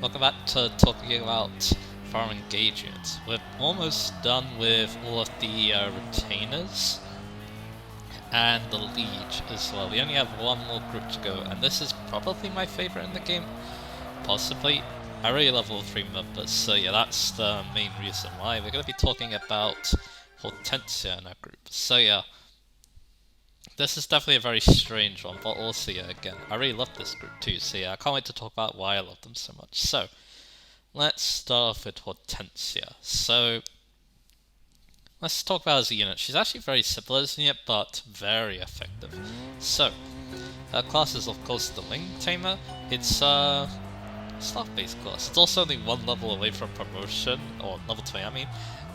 welcome back to talking about farm engagement. We're almost done with all of the retainers and the liege as well. We only have one more group to go, and this is probably my favorite in the game, possibly. I really love all three members, so yeah, that's the main reason why. We're going to be talking about Hortensia in our group. So yeah, this is definitely a very strange one, but also yeah, again, I really love this group too, so yeah, I can't wait to talk about why I love them so much. So, let's start off with Hortensia. So, let's talk about her as a unit. She's actually very simple as a unit, but very effective. So, her class is of course the Wing Tamer. It's a staff-based class. It's also only one level away from promotion, or level 20 I mean.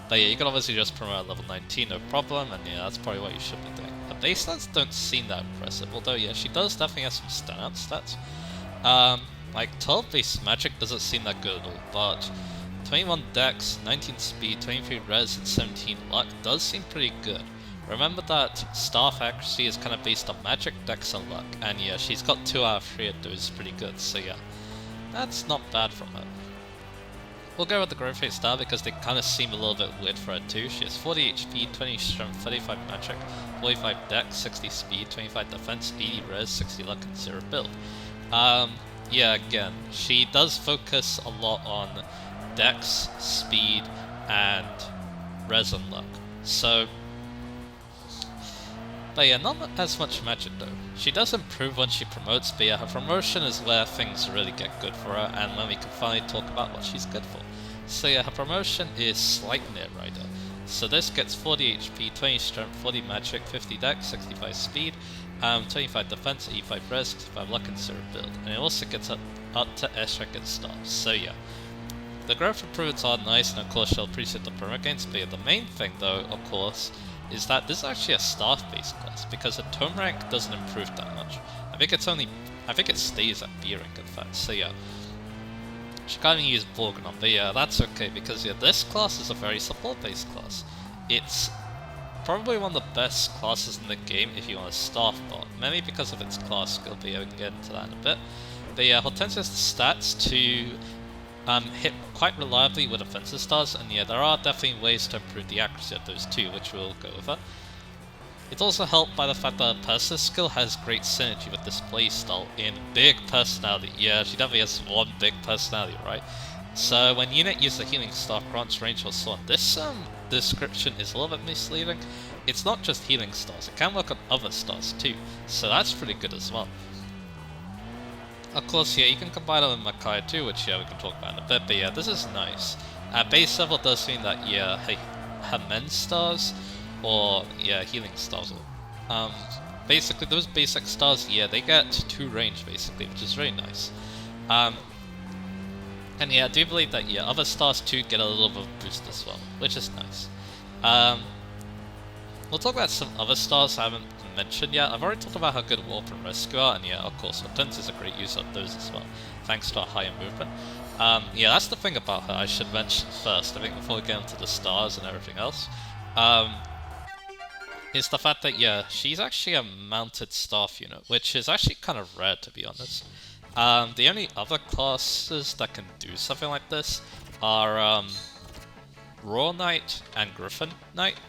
But yeah, you can obviously just promote at level 19, no problem, and yeah, that's probably what you should be doing. The base stats don't seem that impressive, although yeah, she does definitely have some standout stats. Like 12 base magic doesn't seem that good at all, but 21 dex, 19 speed, 23 res, and 17 luck does seem pretty good. Remember that staff accuracy is kind of based on magic, dex, and luck, and yeah, she's got 2 out of 3 of those pretty good, so yeah, that's not bad from her. We'll go with the growth rate star because they kind of seem a little bit weird for her too. She has 40 HP, 20 strength, 35 magic, 45 dex, 60 speed, 25 defense, 80 res, 60 luck, and 0 build. Yeah, again, she does focus a lot on dex, speed, and res and luck. So, but yeah, not as much magic though. She does improve when she promotes, but yeah, her promotion is where things really get good for her, and when we can finally talk about what she's good for. So yeah, her promotion is Slight Near Rider. So this gets 40 HP, 20 strength, 40 magic, 50 dex, 65 speed, 25 defense, 85 res, 65 luck, and 0 build. And it also gets up to S rank and stars. So yeah, the growth improvements are nice, and of course she'll appreciate the promo gains, but yeah, the main thing though, of course, is that this is actually a staff-based class, because the tome rank doesn't improve that much. I think it stays at B rank in fact, so yeah. She can't even use Borgnon, but yeah, that's okay, because yeah, this class is a very support-based class. It's probably one of the best classes in the game if you want a staff bot, mainly because of its class skill, but yeah, we can get into that in a bit. But yeah, Hortensia has the stats to hit quite reliably with offensive stars, and yeah, there are definitely ways to improve the accuracy of those too, which we'll go over. It's also helped by the fact that her Persis skill has great synergy with this playstyle in big personality. Yeah, she definitely has one big personality, right? So when unit uses the healing staff, grants range or so on. This description is a little bit misleading. It's not just healing stars, it can work on other stars too, so that's pretty good as well. Of course, yeah, you can combine it with Makai too, which yeah, we can talk about in a bit, but yeah, this is nice. At base level does mean that, yeah, her men's stars, or yeah, healing stars, basically those basic stars, yeah, they get 2 range basically, which is very nice. And yeah, I do believe that, yeah, other stars too get a little bit of a boost as well, which is nice. We'll talk about some other stars I haven't mentioned yet. I've already talked about how good Warp and Rescue are, and yeah, of course, Hortensia is a great use of those as well, thanks to her higher movement. Yeah, that's the thing about her I should mention first, I think, before we get into the stars and everything else. Is the fact that, yeah, she's actually a mounted staff unit, which is actually kind of rare, to be honest. The only other classes that can do something like this are Raw Knight and Griffin Knight.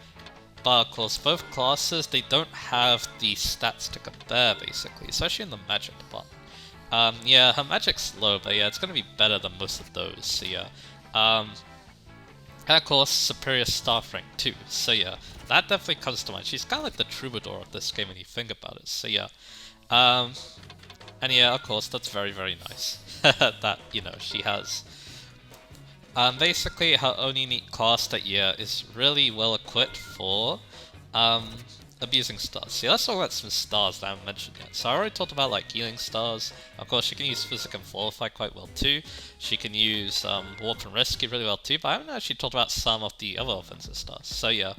But of course, both classes, they don't have the stats to compare, basically, especially in the magic department. Yeah, her magic's low, but yeah, it's gonna be better than most of those, so yeah. And of course, superior staff rank too, so yeah, that definitely comes to mind. She's kind of like the troubadour of this game when you think about it, so yeah. And yeah, of course, that's very, very nice that, you know, she has. Basically, her own unique class that, yeah, is really well equipped for abusing stars. So yeah, let's talk about some stars that I haven't mentioned yet. So I already talked about like healing stars. Of course, she can use Physic and Fortify quite well too. She can use Warp and Rescue really well too, but I haven't actually talked about some of the other offensive stars. So yeah,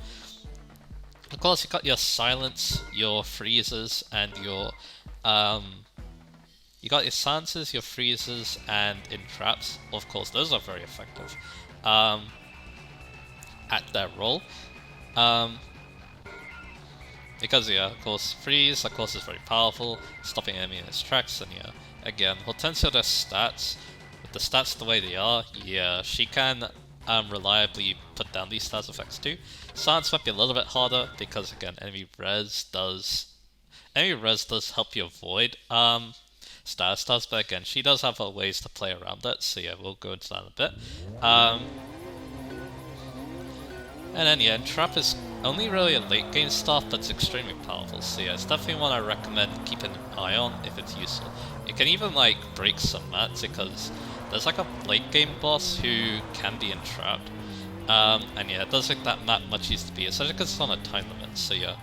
of course, you've got your Silence, your Freezes, and your you got your silences, your freezes, and entraps. Of course, those are very effective at their role. Because yeah, of course, freeze, of course, is very powerful, stopping enemy in its tracks, and yeah, again, Hortensia does stats with the stats the way they are, yeah, she can reliably put down these stars effects too. Silence might be a little bit harder because again, enemy res does help you avoid stars, but again, she does have ways to play around it. So yeah, we'll go into that in a bit. And then yeah, Trap is only really a late game stuff, but it's extremely powerful. So yeah, it's definitely one I recommend keeping an eye on if it's useful. It can even like break some mats because there's like a late game boss who can be entrapped. And yeah, it does make that map much easier to beat, especially because it's on a time limit. So yeah.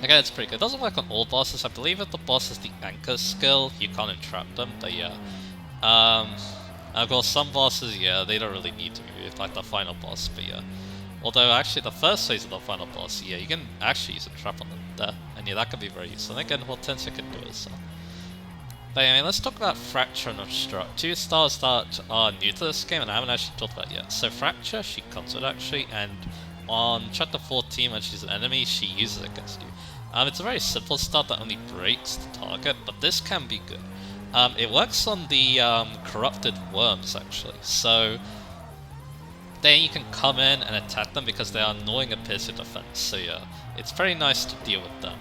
Again, it's pretty good. It doesn't work on all bosses. I believe if the boss has the anchor skill, you can't entrap them, but yeah. And of course, some bosses, yeah, they don't really need to be moved, like the final boss, but yeah. Although, actually, the first phase of the final boss, yeah, you can actually use a trap on them there, and yeah, that can be very useful. And again, Hortensia can do it, so. But anyway, let's talk about Fracture and Obstruct. Two stars that are new to this game, and I haven't actually talked about yet. So Fracture, she comes with actually, and on chapter 14, when she's an enemy, she uses it against you. It's a very simple star that only breaks the target, but this can be good. It works on the corrupted worms, actually. So then you can come in and attack them because they are annoying and pierce your defense. So yeah, it's very nice to deal with them.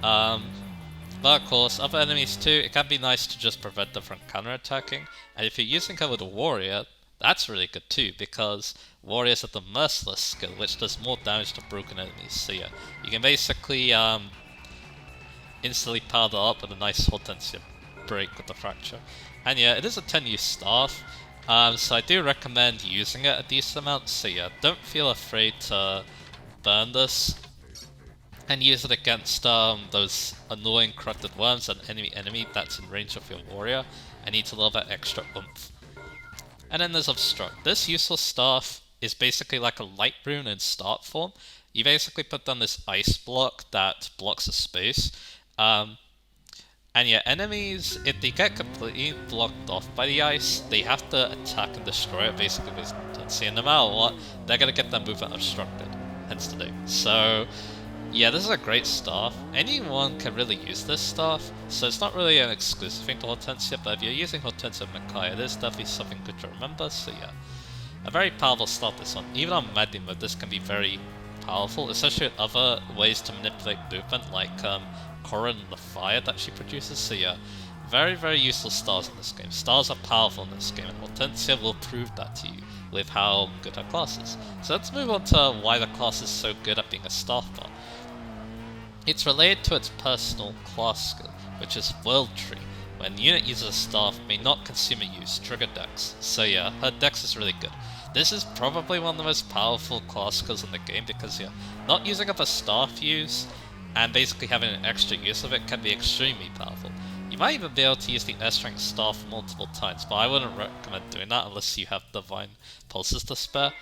But of course, other enemies too, it can be nice to just prevent them from counterattacking. And if you're using her with a warrior, that's really good too, because warriors have the Merciless skill, which does more damage to broken enemies. So yeah, you can basically instantly power that up with a nice Hortensia break with the Fracture. And yeah, it is a 10-use staff, so I do recommend using it a decent amount. So yeah, don't feel afraid to burn this and use it against those annoying corrupted worms and enemy that's in range of your warrior and needs a little bit extra oomph. And then there's Obstruct. This useful staff is basically like a light rune in start form. You basically put down this ice block that blocks a space. And yeah, enemies, if they get completely blocked off by the ice, they have to attack and destroy it basically with Hortensia. And no matter what, they're going to get their movement obstructed. Hence the name. So yeah, this is a great staff. Anyone can really use this staff, so it's not really an exclusive thing to Hortensia, but if you're using Hortensia and Makai, it is definitely something good to remember. So yeah, a very powerful staff, this one. Even on Madly mode, this can be very powerful, especially with other ways to manipulate movement, like Corin and the fire that she produces. So yeah, very, very useful stars in this game. Stars are powerful in this game, and Hortensia will prove that to you with how good her class is. So let's move on to why the class is so good at being a staff bot. It's related to its personal class skill, which is World Tree. When the unit uses a staff, may not consume a use, trigger Dex. So yeah, her Dex is really good. This is probably one of the most powerful class skills in the game because yeah, not using up a staff use and basically having an extra use of it can be extremely powerful. You might even be able to use the S-rank staff multiple times, but I wouldn't recommend doing that unless you have Divine Pulses to spare.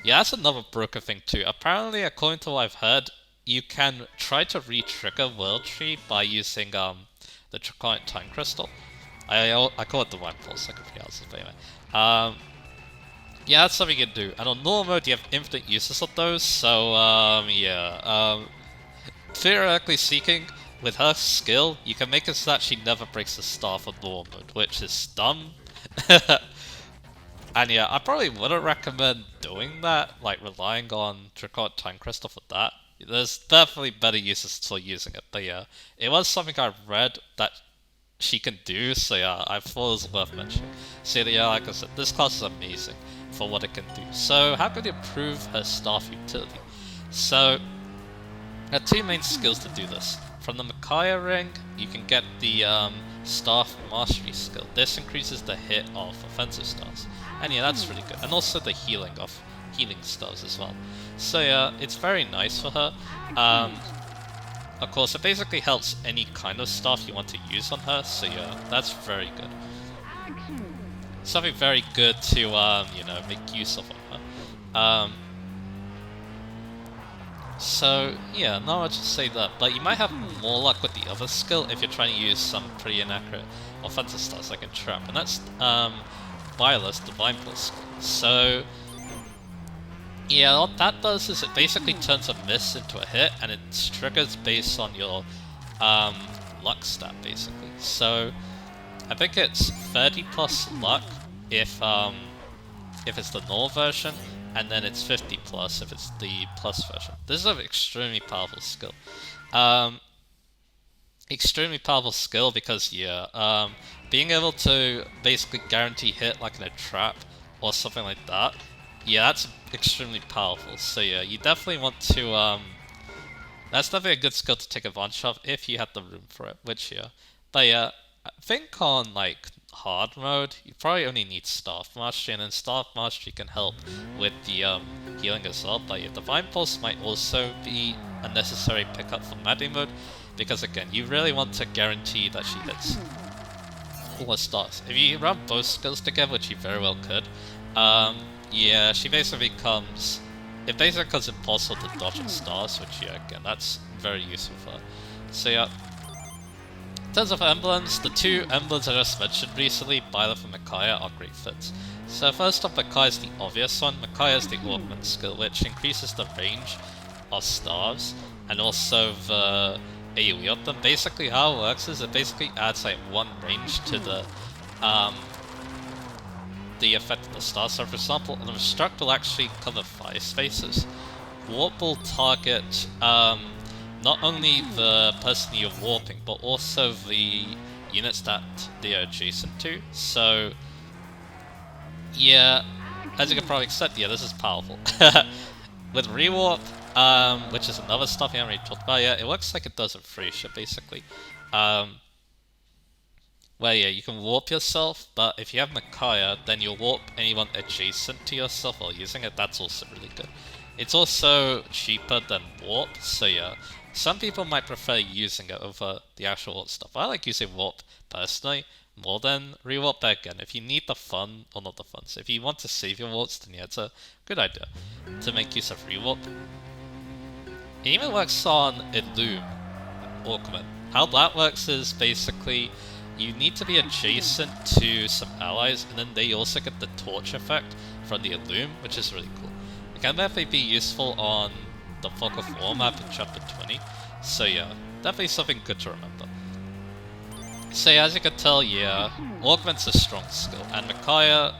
Yeah, that's another broken thing too. Apparently, according to what I've heard, you can try to re-trigger World Tree by using the Draconic Time Crystal. I call it Divine Pulse, I can forget else, but anyway. Yeah, that's something you can do. And on normal mode, you have infinite uses of those, so yeah. Theoretically speaking, with her skill, you can make it so that she never breaks the staff on normal mode, which is dumb. And yeah, I probably wouldn't recommend doing that, like relying on Draconic Time Crystal for that. There's definitely better uses for using it, but yeah, it was something I read that she can do, so yeah, I thought it was worth mentioning. So yeah, like I said, this class is amazing for what it can do. So how can you improve her staff utility? So there are two main skills to do this. From the Micaiah ring, you can get the staff mastery skill. This increases the hit of offensive stars, and yeah, that's really good. And also the healing of healing stars as well. So yeah, it's very nice for her. Of course, it basically helps any kind of staff you want to use on her. So yeah, that's very good. Something very good to you know, make use of on her. So yeah, not much to say that, but you might have more luck with the other skill if you're trying to use some pretty inaccurate offensive stars like a trap, and that's Violet's Divine Pulse skill. So yeah, what that does is it basically turns a miss into a hit, and it triggers based on your luck stat basically. So I think it's 30 plus luck if it's the null version, and then it's 50 plus if it's the plus version. This is an extremely powerful skill. Extremely powerful skill because being able to basically guarantee hit like in a trap or something like that, that's extremely powerful. So yeah, you definitely want to that's definitely a good skill to take advantage of if you have the room for it, which but yeah, I think on like hard mode, you probably only need Staff Mastery, and then Staff Mastery can help with the healing as well. But yeah, Divine Pulse might also be a necessary pickup for Maddie mode, because again, you really want to guarantee that she hits all the stars. If you run both skills together, which you very well could, she basically becomes... It basically becomes impossible to dodge at stars, which again, that's very useful for her. So yeah, in terms of emblems, the two emblems I just mentioned recently, Byleth and Micaiah, are great fits. So first off, Micaiah is the obvious one. Micaiah is the Augment skill, which increases the range of stars, and also the AoE of them. Basically how it works is it basically adds like one range to the effect of the star. So for example, the Destruct will actually cover 5 spaces. Warp will target not only the person you're warping, but also the units that they are adjacent to. So yeah, as you can probably expect, this is powerful. With Rewarp, which is another stuff we haven't really talked about yet, it works like it does with Frasier, basically. Where you can warp yourself, but if you have Micaiah, then you'll warp anyone adjacent to yourself while using it. That's also really good. It's also cheaper than warp, so some people might prefer using it over the actual warp stuff. I like using warp personally more than rewarp, but again, if you need the fun, or not the fun, so if you want to save your warps, then it's a good idea to make use of rewarp. It even works on Illume Augment. How that works is basically you need to be adjacent to some allies, and then they also get the torch effect from the Illume, which is really cool. It can definitely be useful on the Fog of War map in chapter 20, so definitely something good to remember. So as you can tell, Augment's a strong skill, and Micaiah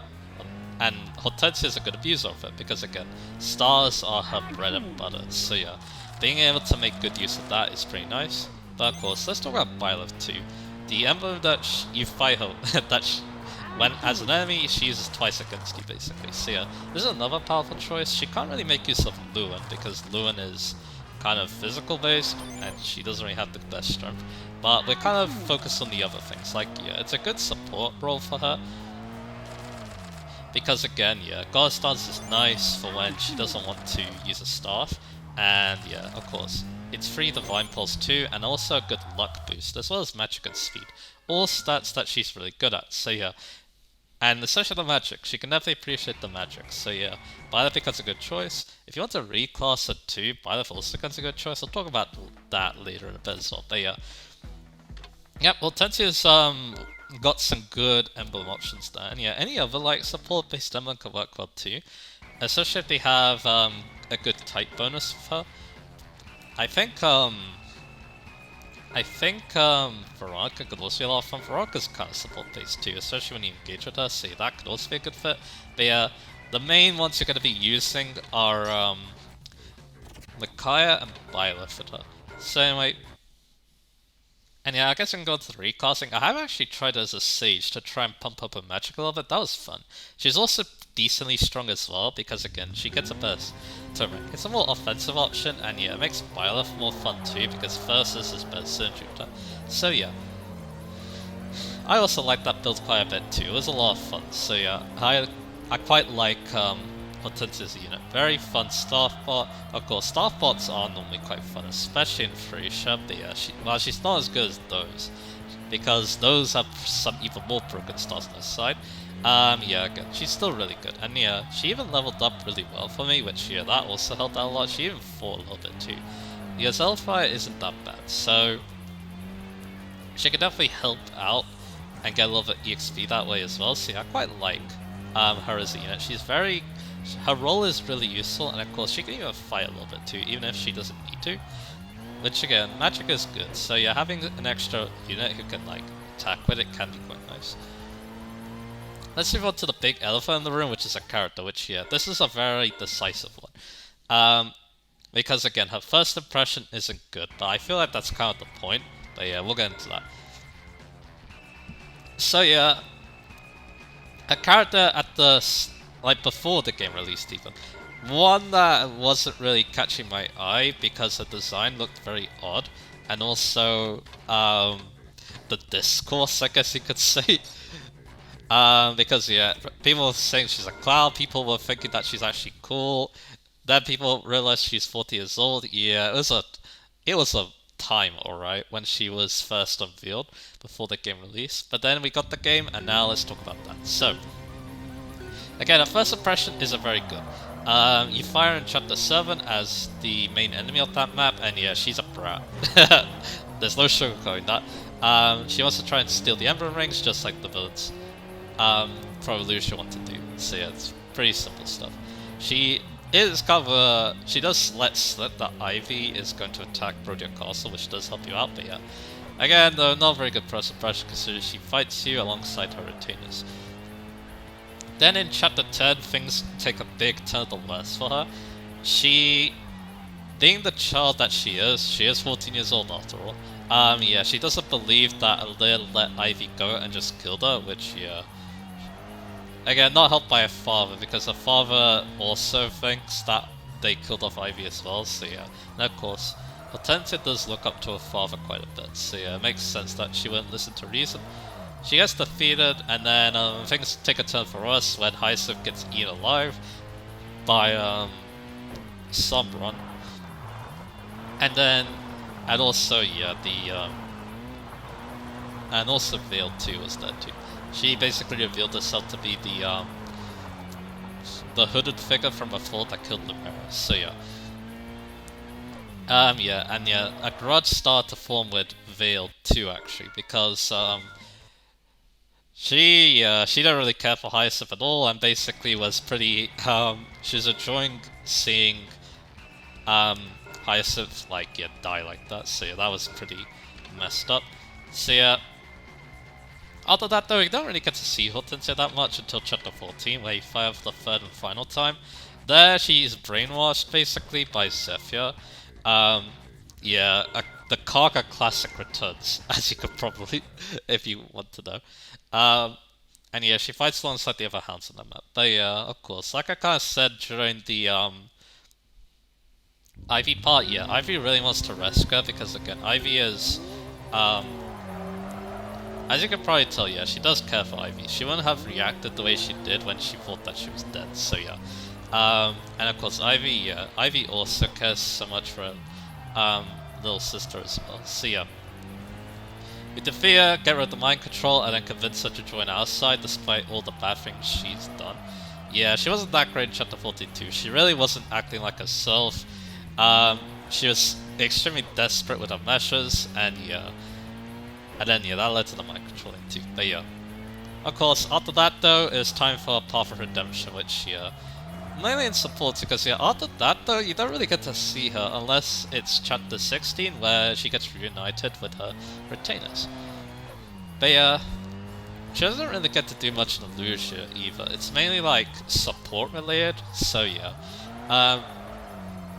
and Hortensia is a good abuser of it, because again, stars are her bread and butter, so being able to make good use of that is pretty nice. But of course, let's talk about Byleth too. The emblem that you fight her, when as an enemy, she uses twice against you, basically. So this is another powerful choice. She can't really make use of Lewin, because Lewin is kind of physical based, and she doesn't really have the best strength. But we're kind of focused on the other things, like it's a good support role for her. Because again, Goddess Dance is nice for when she doesn't want to use a staff, and of course, it's free Divine Pulse too, and also a good luck boost, as well as magic and speed. All stats that she's really good at, so and especially the magic, she can definitely appreciate the magic, so Byleth becomes a good choice. If you want to reclass her too, Byleth also becomes a good choice. I'll talk about that later in a bit as well, but Hortensia's got some good emblem options there, and any other like support-based emblem can work well too, especially if they have a good type bonus for her. I think Veronica could also be a lot of fun. Veronica's kind of support-based too, especially when you engage with her, so that could also be a good fit. But the main ones you're going to be using are Micaiah and Byleth with her. So anyway, and I guess we can go to the recasting. I have actually tried her as a Sage to try and pump up her magic a little bit. That was fun. She's also decently strong as well, because again, she gets a burst to rank. It's a more offensive option, and it makes Byleth more fun too, because Versus is better synergy with her. So I also like that build quite a bit too. It was a lot of fun. So I quite like Hortensia's unit. Very fun staff bot. Of course, staff bots are normally quite fun, especially in Frasier, but she's not as good as those, because those have some even more broken stars on her side. Again, she's still really good, and she even leveled up really well for me, which that also helped out a lot. She even fought a little bit too. The Zelfire isn't that bad, so she can definitely help out and get a little bit of EXP that way as well. So I quite like her as a unit. Her role is really useful, and of course she can even fight a little bit too, even if she doesn't need to. Which again, magic is good. So having an extra unit who can like attack with it can be quite nice. Let's move on to the big elephant in the room, which is a character, which, yeah, this is a very decisive one. Because, again, her first impression isn't good, but I feel like that's kind of the point. But yeah, we'll get into that. So yeah, a character at the, like, before the game released even. One that wasn't really catching my eye because the design looked very odd. And also, the discourse, I guess you could say. Because yeah, people were saying she's a clown, people were thinking that she's actually cool. Then people realized she's 40 years old. Yeah, it was a time, alright, when she was first unveiled before the game release. But then we got the game, and now let's talk about that. So, again, her first impression isn't very good. You fire in Chapter 7 as the main enemy of that map, and yeah, she's a brat. There's no sugarcoating that. She wants to try and steal the Ember Rings, just like the villains probably Lucia want to do. So yeah, it's pretty simple stuff. She is kind of she does let slip that Ivy is going to attack Brodia Castle, which does help you out, but yeah. Again, though, not very good first impression considering she fights you alongside her retainers. Then in Chapter 10, things take a big turn to the worse for her. She, being the child that she is 14 years old after all. Yeah, she doesn't believe that Aaliyah let Ivy go and just killed her, which, yeah. Again, not helped by her father, because her father also thinks that they killed off Ivy as well, so yeah. And of course, Hortensia does look up to her father quite a bit, so yeah, it makes sense that she wouldn't listen to reason. She gets defeated, and then things take a turn for us when Hyacinth gets eaten alive by Sombron. And then, and also, yeah, and also Veil too was dead too. She basically revealed herself to be the hooded figure from before that killed Lumera. So yeah. Yeah, and yeah, a grudge started to form with Veil too, actually, because she didn't really care for Hyacinth at all, and basically was pretty she was enjoying seeing Hyacinth like die like that. So yeah, that was pretty messed up. So yeah. After that though, we don't really get to see Hortensia that much until Chapter 14, where you fire for the third and final time. There, she's brainwashed, basically, by Zephyr. Yeah, the Karga Classic returns, as you could probably, if you want to know. And yeah, she fights alongside the other hounds on the map. But yeah, of course, like I kind of said during the, Ivy part, yeah, Ivy really wants to rescue her, because again, Ivy is, as you can probably tell, yeah, she does care for Ivy. She wouldn't have reacted the way she did when she thought that she was dead, so yeah. And of course, Ivy also cares so much for her little sister as well, so yeah. We defeat her, get rid of the mind control, and then convince her to join our side despite all the bad things she's done. Yeah, she wasn't that great in Chapter 42. She really wasn't acting like herself. She was extremely desperate with her measures, and yeah. And then, yeah, that led to the mind controlling too. But yeah. Of course, after that though, it's time for Path of Redemption, which, yeah, mainly in support, because yeah, after that though, you don't really get to see her unless it's Chapter 16, where she gets reunited with her retainers. But yeah, she doesn't really get to do much in Lucia either. It's mainly like support related, so yeah.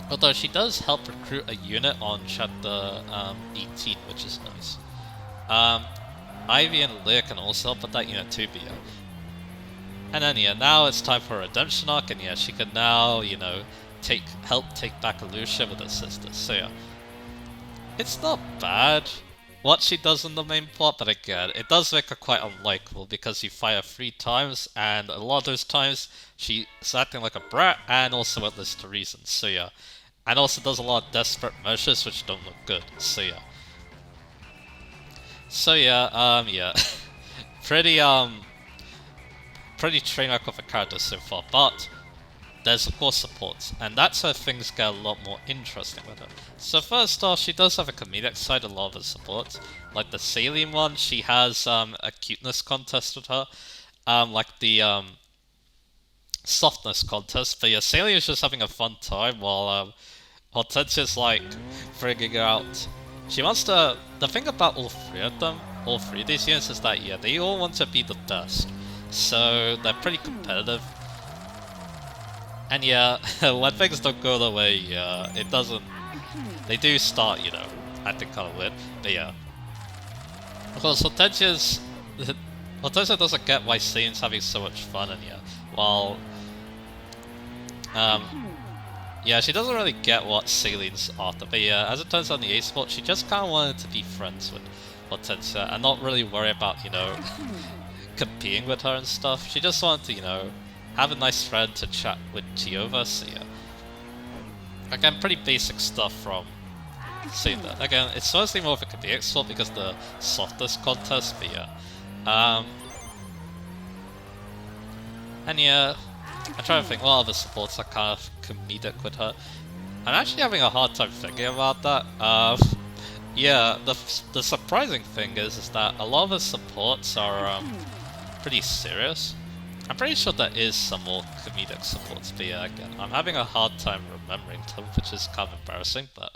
Although she does help recruit a unit on Chapter 18, which is nice. Ivy and Leah can also help with that unit too, but yeah. And then yeah, now it's time for a redemption arc, and yeah, she can now, you know, help take back Lucia with her sisters. So yeah, it's not bad what she does in the main plot, but again, it does make her quite unlikable because you fire 3 times, and a lot of those times she's acting like a brat and also won't listen to reasons. So yeah, and also does a lot of desperate measures which don't look good. So yeah. So yeah, yeah, pretty train wreck of a character so far, but there's of course supports, and that's where things get a lot more interesting with her. So first off, she does have a comedic side, a lot of her supports, like the Saline one. She has a cuteness contest with her, like the softness contest. But yeah, Saline is just having a fun time while Hortensia's like figuring out. She wants to. The thing about all 3 of them all three of these units is that, yeah, they all want to be the best. So they're pretty competitive. And yeah, when things don't go their way, yeah, it doesn't... They do start, you know, acting kind of weird. But yeah. Of course, Hortensia's... Hortensia doesn't get why Sane's having so much fun, and yeah, while... yeah, she doesn't really get what Celine's after, but yeah, as it turns out in the A-Sport, she just kind of wanted to be friends with Hortensia and not really worry about, you know, competing with her and stuff. She just wanted to, you know, have a nice friend to chat with Giova, so yeah. Again, pretty basic stuff from Celine. Again, it's mostly more of a comedic sport because the softest contest, but yeah. And yeah, I'm trying to think what other supports are kind of comedic with her. I'm actually having a hard time thinking about that. Yeah, the surprising thing is that a lot of the supports are pretty serious. I'm pretty sure there is some more comedic supports, but yeah, again, I'm having a hard time remembering them, which is kind of embarrassing, but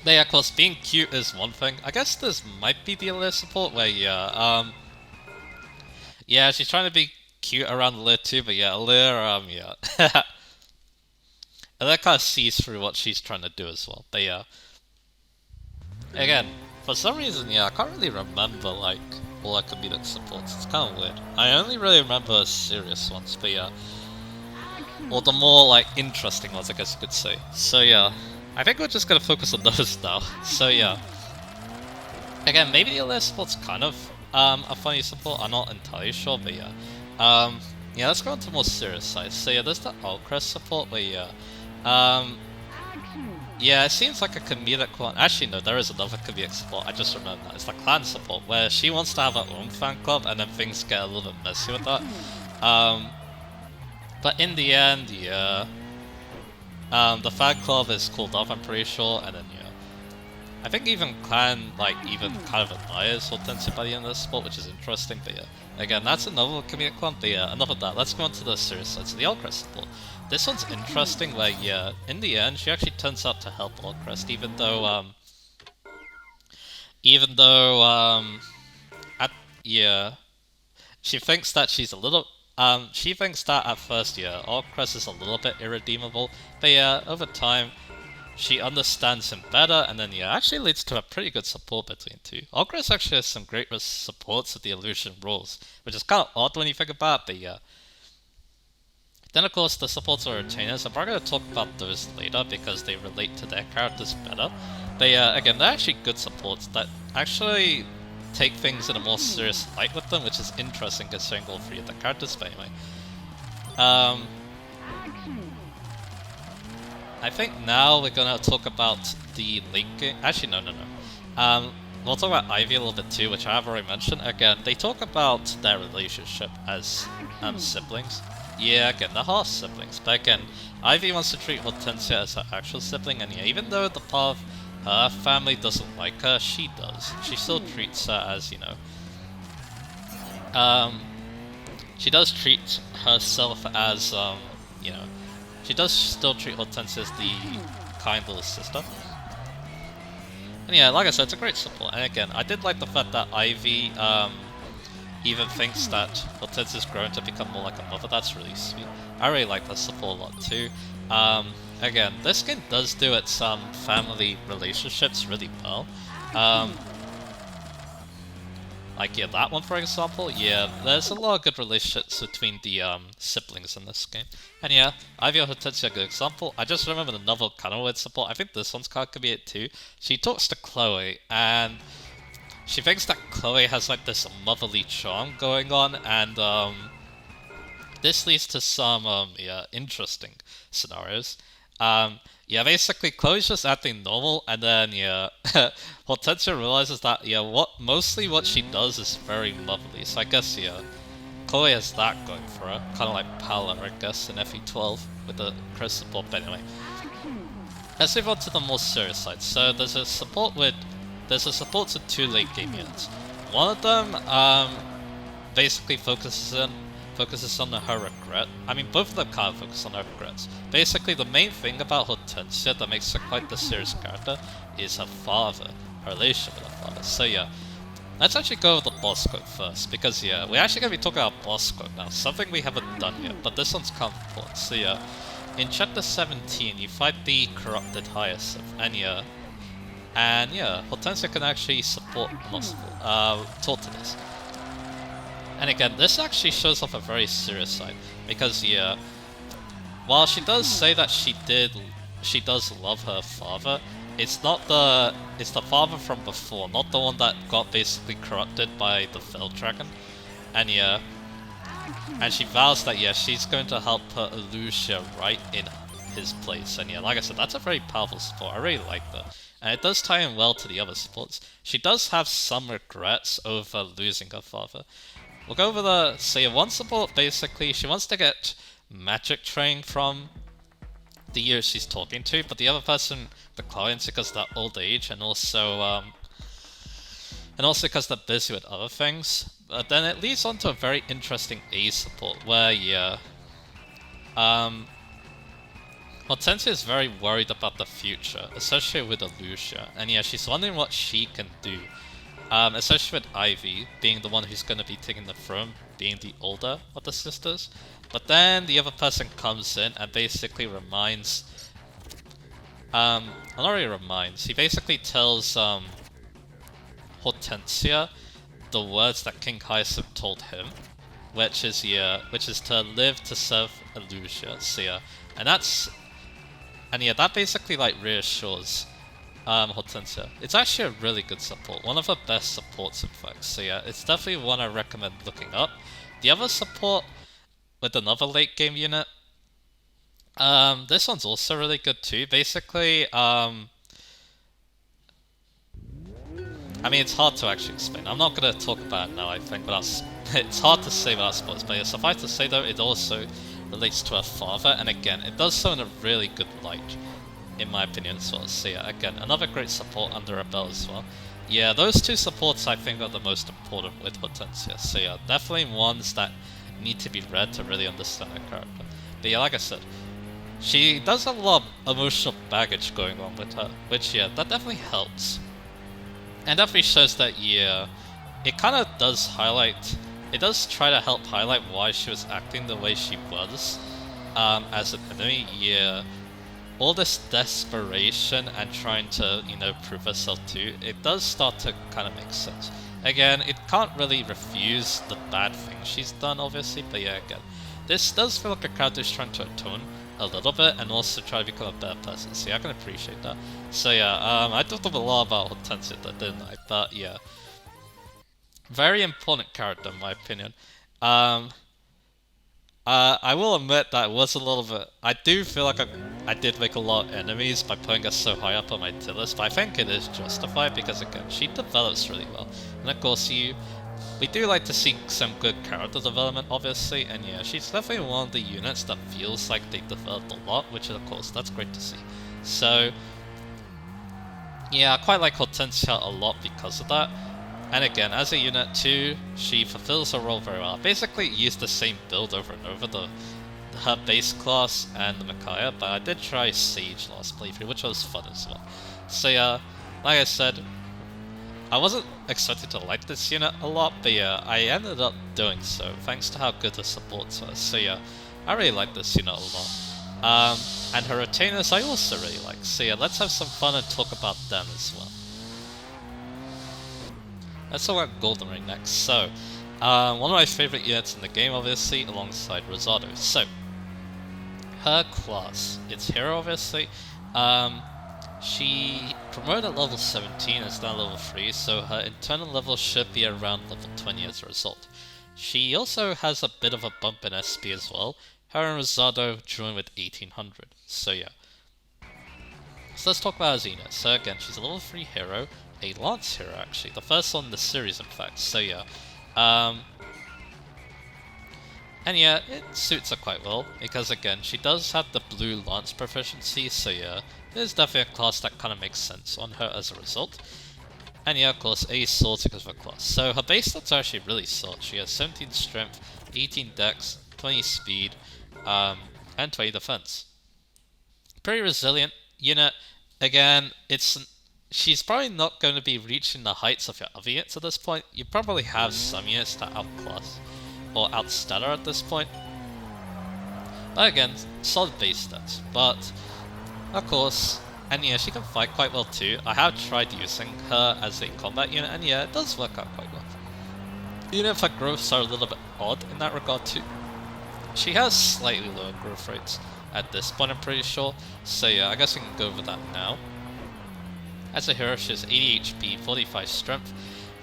yeah, of course, being cute is one thing. I guess this might be the Allure support where, yeah, yeah, she's trying to be cute around Allure too, but yeah, Allure, yeah. And that kind of sees through what she's trying to do as well, but yeah. Again, for some reason, yeah, I can't really remember, like, all her comedic supports. It's kind of weird. I only really remember serious ones, but yeah. Or the more, like, interesting ones, I guess you could say. So yeah, I think we're just gonna focus on those now. So yeah. Again, maybe the Allure support's kind of a funny support. I'm not entirely sure, but yeah. Yeah, let's go on to more serious side. So yeah, there's the Alcrest support where yeah. Yeah, it seems like a comedic one. Actually, no, there is another comedic support. I just remember that. It's the clan support, where she wants to have her own fan club, and then things get a little bit messy with that. But in the end, yeah, the fan club is called off, I'm pretty sure, and then yeah, I think even clan like even kind of admires Hortensia by the end of the sport, which is interesting. But yeah, again, that's another comedic one. But yeah, enough of that. Let's go on to the serious side. So the Allcrest support. This one's interesting, where yeah, in the end, she actually turns out to help Allcrest, even though yeah, she thinks that she's a little, she thinks that at first, yeah, Allcrest is a little bit irredeemable, but yeah, over time, she understands him better, and then yeah, actually leads to a pretty good support between the two. Allcrest actually has some great supports of the illusion rules, which is kind of odd when you think about it, but yeah. Then of course the supports are retainers, and we're going to talk about those later because they relate to their characters better. But yeah, again, they're actually good supports that actually take things in a more serious light with them, which is interesting considering all three of the characters, but anyway. I think now we're going to talk about the late game. Actually, no. We'll talk about Ivy a little bit too, which I have already mentioned. Again, they talk about their relationship as siblings. Yeah, again, they're half siblings, but again, Ivy wants to treat Hortensia as her actual sibling, and yeah, even though the part of her family doesn't like her, she does. She still treats her as, you know, she does treat herself as, you know, she does still treat Hortensia as the kind little sister. And yeah, like I said, it's a great support, and again, I did like the fact that Ivy, even thinks that Hortensia's grown to become more like a mother. That's really sweet. I really like that support a lot too. Again, this game does do its family relationships really well. Like yeah, that one for example. Yeah, there's a lot of good relationships between the siblings in this game. And yeah, Ivy and Hortensia are a good example. I just remembered another kind of weird support. I think this one's kind of could be it too. She talks to Chloe and she thinks that Chloe has like this motherly charm going on, and this leads to some yeah, interesting scenarios. Yeah, basically Chloe's just acting normal, and then yeah, Hortensia realizes that yeah, mostly what she does is very motherly. So I guess yeah, Chloe has that going for her, kind of like Paula, I guess, in FE12 with the Chris support. But anyway, let's move on to the more serious side. So there's a support to two late game units. One of them basically focuses focuses on her regret. I mean, both of them kind of focus on her regrets. Basically, the main thing about Hortensia that makes her quite the serious character is her father, her relationship with her father. So yeah, let's actually go with the boss quote first, because yeah, we're actually going to be talking about boss quote now, something we haven't done yet, but this one's kind of important. So yeah, in chapter 17, you fight the corrupted Hyacinth, and yeah, Hortensia can actually support talk to this. And again, this actually shows off a very serious side, because yeah, while she does say that she does love her father, it's the father from before, not the one that got basically corrupted by the Fell Dragon. And yeah, and she vows that yeah, she's going to help her Lucia right in his place. And yeah, like I said, that's a very powerful support. I really like that. And it does tie in well to the other supports. She does have some regrets over losing her father. We'll go over one support, basically, she wants to get magic training from the year she's talking to, but the other person declines because of that old age, and also because they're busy with other things. But then it leads on to a very interesting A support, where, yeah, Hortensia is very worried about the future, especially with Lucia, and yeah, she's wondering what she can do. Especially with Ivy being the one who's going to be taking the throne, being the older of the sisters. But then the other person comes in and basically reminds... not really reminds, he basically tells Hortensia the words that King Hyacinth told him, which is to live to serve Lucia. So yeah, that basically like reassures Hortensia. It's actually a really good support, one of her best supports in fact, so yeah, it's definitely one I recommend looking up. The other support with another late game unit, this one's also really good too. Basically, I mean, it's hard to actually explain. I'm not going to talk about it now, I think, without it's hard to say without spoilers, but yeah, suffice to say though, it also relates to her father, and again, it does so in a really good light, in my opinion as well. So yeah, again, another great support under her belt as well. Yeah, those two supports I think are the most important with Hortensia. So yeah, definitely ones that need to be read to really understand her character. But yeah, like I said, she does have a lot of emotional baggage going on with her, which yeah, that definitely helps. And definitely shows that yeah, it kind of does try to help highlight why she was acting the way she was as an enemy. Yeah, all this desperation and trying to, prove herself too, it does start to kind of make sense. Again, it can't really refuse the bad things she's done, obviously, but yeah, again, this does feel like a character is trying to atone a little bit and also try to become a better person, so yeah, I can appreciate that. So yeah, I talked a lot about Hortensia, didn't I? But yeah, very important character in my opinion. I will admit that it was a little bit... I do feel like I did make a lot of enemies by putting her so high up on my tier list, but I think it is justified because, again, she develops really well. And of course, we do like to see some good character development, obviously, and yeah, she's definitely one of the units that feels like they developed a lot, which of course, that's great to see. So, yeah, I quite like Hortensia a lot because of that. And again, as a unit too, she fulfills her role very well. I basically used the same build over and over, her base class and the Micaiah, but I did try Sage last playthrough, which was fun as well. So yeah, like I said, I wasn't expected to like this unit a lot, but yeah, I ended up doing so, thanks to how good the supports are. So yeah, I really like this unit a lot. And her retainers I also really like, so yeah, let's have some fun and talk about them as well. Let's talk about Golden Ring next. So, one of my favourite units in the game, obviously, alongside Rosado. So, her class, it's hero, obviously. She promoted at level 17, it's now level 3, so her internal level should be around level 20 as a result. She also has a bit of a bump in SP as well. Her and Rosado join with 1800. So yeah. So let's talk about her unit. So again, she's a level 3 hero. A Lance hero, actually. The first one in the series, in fact. So yeah. And yeah, it suits her quite well, because again, she does have the blue Lance proficiency, so yeah, there's definitely a class that kind of makes sense on her as a result. And yeah, of course, A swords because of her class. So her base stats are actually really solid. She has 17 strength, 18 dex, 20 speed, and 20 defense. Pretty resilient unit. Again, she's probably not going to be reaching the heights of your other units at this point. You probably have some units that outclass or outstat her at this point. But again, solid base stats. But of course, and yeah, she can fight quite well too. I have tried using her as a combat unit, and yeah, it does work out quite well. Even if her growths are a little bit odd in that regard too. She has slightly lower growth rates at this point, I'm pretty sure. So yeah, I guess we can go over that now. As a hero, she has 80 HP, 45 strength,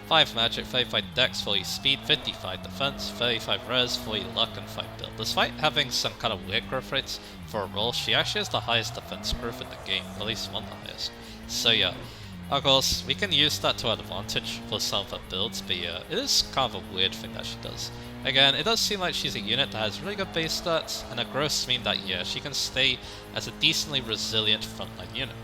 5 magic, 35 dex, 40 speed, 55 defense, 35 res, 40 luck, and 5 build. Despite having some kind of weird growth rates for a role, she actually has the highest defense growth in the game, at least one of the highest. So yeah, of course, we can use that to our advantage for some of her builds, but yeah, it is kind of a weird thing that she does. Again, it does seem like she's a unit that has really good base stats, and her growths mean that yeah, she can stay as a decently resilient frontline unit.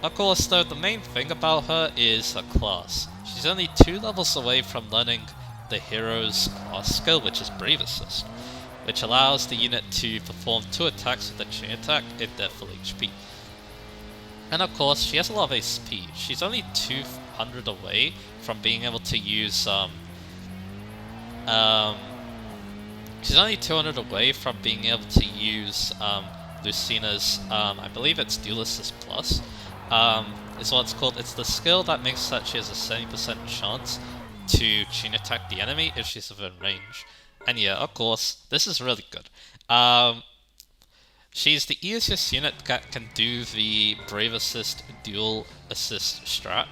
Of course though, the main thing about her is her class. She's only 2 levels away from learning the hero's class skill, which is Brave Assist, which allows the unit to perform 2 attacks with a chain attack if they're full HP. And of course, she has a lot of SP. She's only 200 away from being able to use she's only 200 away from being able to use Lucina's, I believe it's Dual Assist Plus, is what it's called. It's the skill that makes that she has a 70% chance to chain attack the enemy if she's within range. And yeah, of course, this is really good. She's the easiest unit that can do the Brave Assist Dual Assist strat,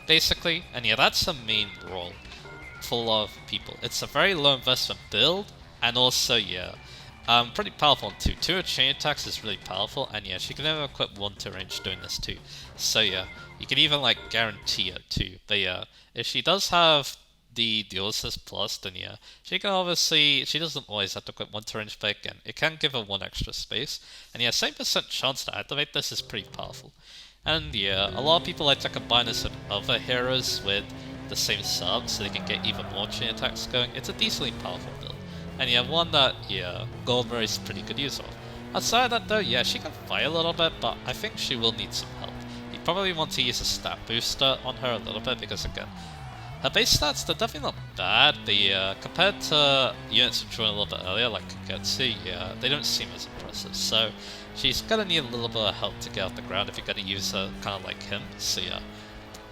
basically, and yeah, that's her main role for a lot of people. It's a very low investment build, and also, yeah, pretty powerful too. 2 chain attacks is really powerful, and yeah, she can even equip 1 to range doing this too. So yeah, you can even like guarantee it too. But yeah, if she does have the Dual Assist Plus, then yeah, she can obviously, she doesn't always have to equip 1 to range, but again, it can give her 1 extra space. And yeah, 7% chance to activate this is pretty powerful. And yeah, a lot of people like to combine this with other heroes with the same sub so they can get even more chain attacks going. It's a decently powerful build. And yeah, one that, yeah, Goldberry's pretty good use of. Outside of that though, yeah, she can fight a little bit, but I think she will need some help. You probably want to use a stat booster on her a little bit because again, her base stats, they're definitely not bad, but compared to units which were a little bit earlier, like Kagetsu, yeah, they don't seem as impressive. So she's gonna need a little bit of help to get off the ground if you're gonna use her kind of like him. So yeah,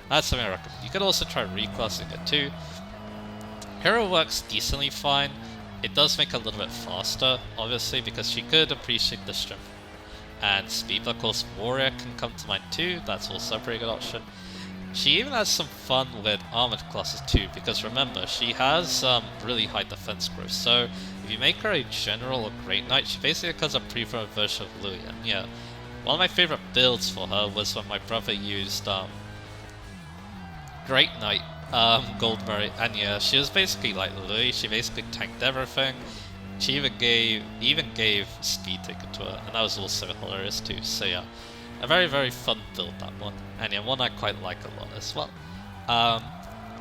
that's something I recommend. You could also try reclassing it too. Hero works decently fine. It does make her a little bit faster, obviously, because she could appreciate the strength and speed. But of course, Warrior can come to mind too. That's also a pretty good option. She even has some fun with armored classes too, because remember, she has really high defense growth. So if you make her a general or great knight, she basically becomes a preferred version of Louis. And yeah, one of my favorite builds for her was when my brother used Great Knight Goldberry, and yeah, she was basically like Louis. She basically tanked everything. She even gave speed taken to her, and that was also hilarious too. So yeah, a very, very fun build, that one, and yeah, one I quite like a lot as well.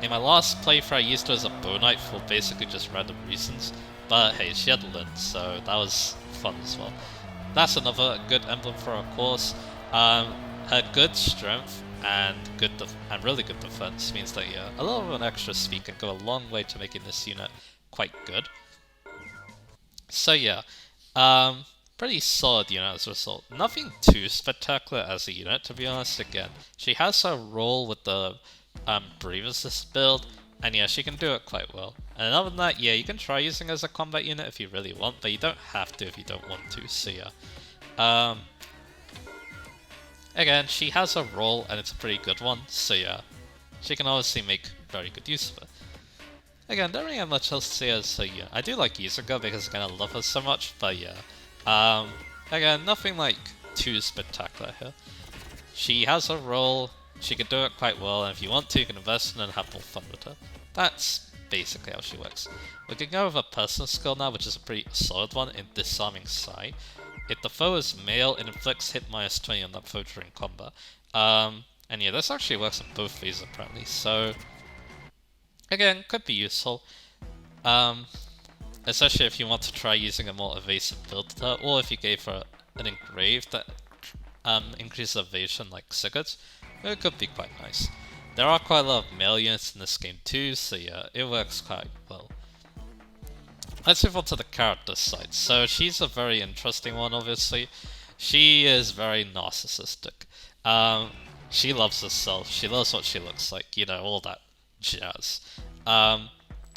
In my last playthrough I used her as a bow knight for basically just random reasons, but hey, she had Lin, so that was fun as well. That's another good emblem for her course. Her good strength and really good defense means that yeah, a little of an extra speed can go a long way to making this unit quite good. So yeah, pretty solid unit as a result. Nothing too spectacular as a unit, to be honest. Again, she has her role with the Brave Assist build, and yeah, she can do it quite well. And other than that, yeah, you can try using her as a combat unit if you really want, but you don't have to if you don't want to. So yeah, again, she has a role, and it's a pretty good one. So yeah, she can obviously make very good use of it. Again, don't really have much else to say as her unit. I do like using her because again, I love her so much, but yeah. Again, nothing like too spectacular here. She has a role, she can do it quite well, and if you want to, you can invest in her and have more fun with her. That's basically how she works. We can go with a personal skill now, which is a pretty solid one in Disarming Sight. If the foe is male, it inflicts hit minus 20 on that foe during combat. And yeah, this actually works on both phases apparently, so again, could be useful. Um, Especially if you want to try using a more evasive build to her, or if you gave her an engrave that increases evasion like Sigurd, it could be quite nice. There are quite a lot of male units in this game too, so yeah, it works quite well. Let's move on to the character side. So she's a very interesting one, obviously. She is very narcissistic. Um, she loves herself. She loves what she looks like. You know, all that jazz. Um,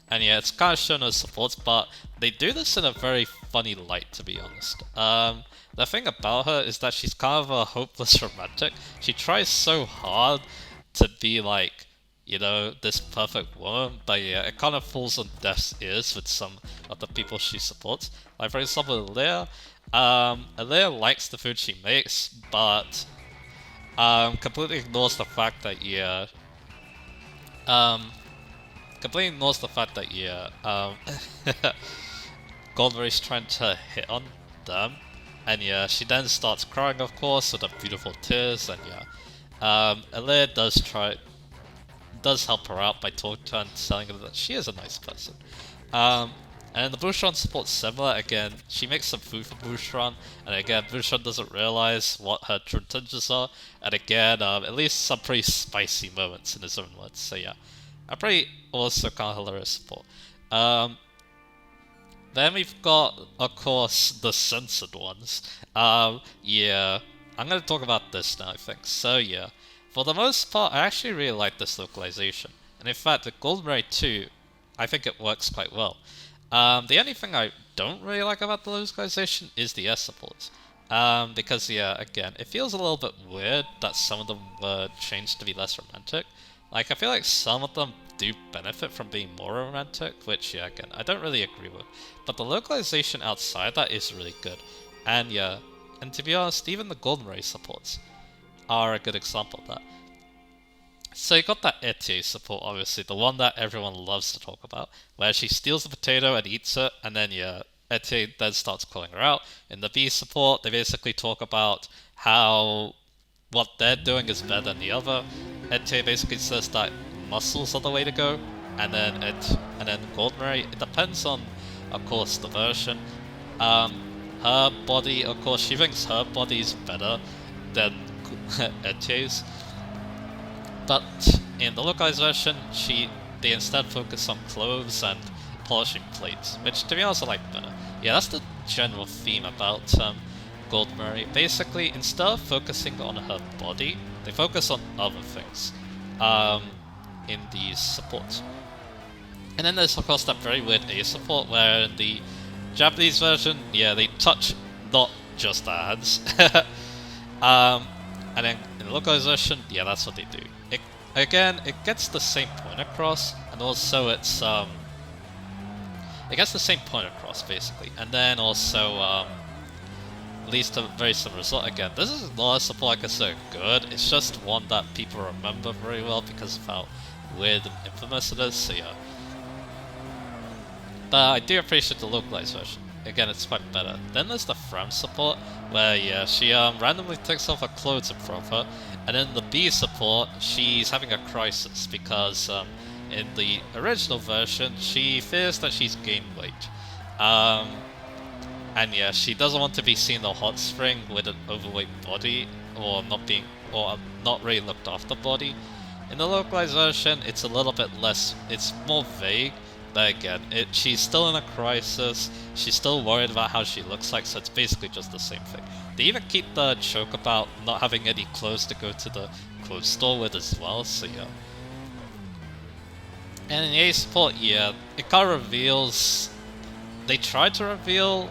and yeah, it's kind of shown as supports, but they do this in a very funny light, to be honest. The thing about her is that she's kind of a hopeless romantic. She tries so hard to be like, you know, this perfect woman, but yeah, it kind of falls on deaf ears with some of the people she supports. Like, for example, Leia likes the food she makes, but completely ignores the fact that, um, completely ignores the fact that, Goldberry's trying to hit on them, and yeah, she then starts crying, of course, with the beautiful tears, and yeah, Leia does help her out by talking to her and telling her that she is a nice person. And the Bouchon supports similar. Again, she makes some food for Bouchon, and again, Bouchon doesn't realize what her true intentions are, and again, at least some pretty spicy moments in his own words. So yeah, a pretty also kind of hilarious support. Then we've got, of course, the censored ones. Yeah, I'm gonna talk about this now, I think. So yeah, for the most part, I actually really like this localization. And in fact, the Golden 2, I think it works quite well. The only thing I don't really like about the localization is the S supports. Because yeah, again, it feels a little bit weird that some of them were changed to be less romantic. Like, I feel like some of them do benefit from being more romantic, which, yeah, again, I don't really agree with. But the localization outside that is really good. And yeah, and to be honest, even the Golden Ray supports are a good example of that. So you got that Etier support, obviously, the one that everyone loves to talk about, where she steals the potato and eats it, and then yeah, Etier then starts calling her out. In the B support, they basically talk about how what they're doing is better than the other. Etier basically says that muscles are the way to go, and then Goldenberry, it depends on, of course, the version. Her body, of course, she thinks her body is better than Etier's, but in the localized version, they instead focus on clothes and polishing plates, which to be honest I like better. Yeah, that's the general theme about Goldberry. Basically, instead of focusing on her body, they focus on other things in these supports. And then there's of course that very weird A support where in the Japanese version, yeah, they touch not just the hands. And then in the localized version, yeah, that's what they do. It gets the same point across, and also it gets the same point across basically, and then also leads to a very similar result. Again, this is not a support I consider good. It's just one that people remember very well because of how weird and infamous it is. So yeah. But I do appreciate the localized version. Again, it's quite better. Then there's the Fram support, where yeah, she randomly takes off her clothes in front of her, and in the B support, she's having a crisis because in the original version, she fears that she's gained weight. And yeah, she doesn't want to be seen in the hot spring with an overweight body, or not really looked after body. In the localized version, it's a little bit less, it's more vague, but again, she's still in a crisis, she's still worried about how she looks like, so it's basically just the same thing. They even keep the joke about not having any clothes to go to the clothes store with as well, so yeah. And in the A support, yeah, it kind of reveals, they try to reveal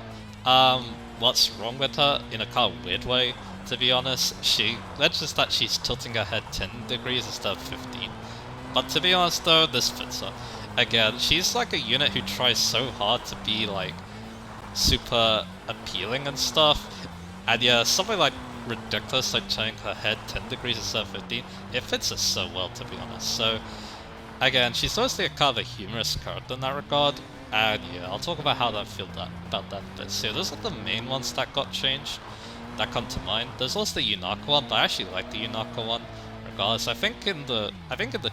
what's wrong with her in a kind of weird way, to be honest. She mentions that she's tilting her head 10 degrees instead of 15. But to be honest though, this fits her. Again, she's like a unit who tries so hard to be like super appealing and stuff. And yeah, something like ridiculous like turning her head 10 degrees instead of 15, it fits her so well, to be honest. So again, she's mostly a kind of a humorous character in that regard. And yeah, I'll talk about how I feel about that a bit. So those are the main ones that got changed, that come to mind. There's also the Yunaka one, but I actually like the Yunaka one, regardless. I think in the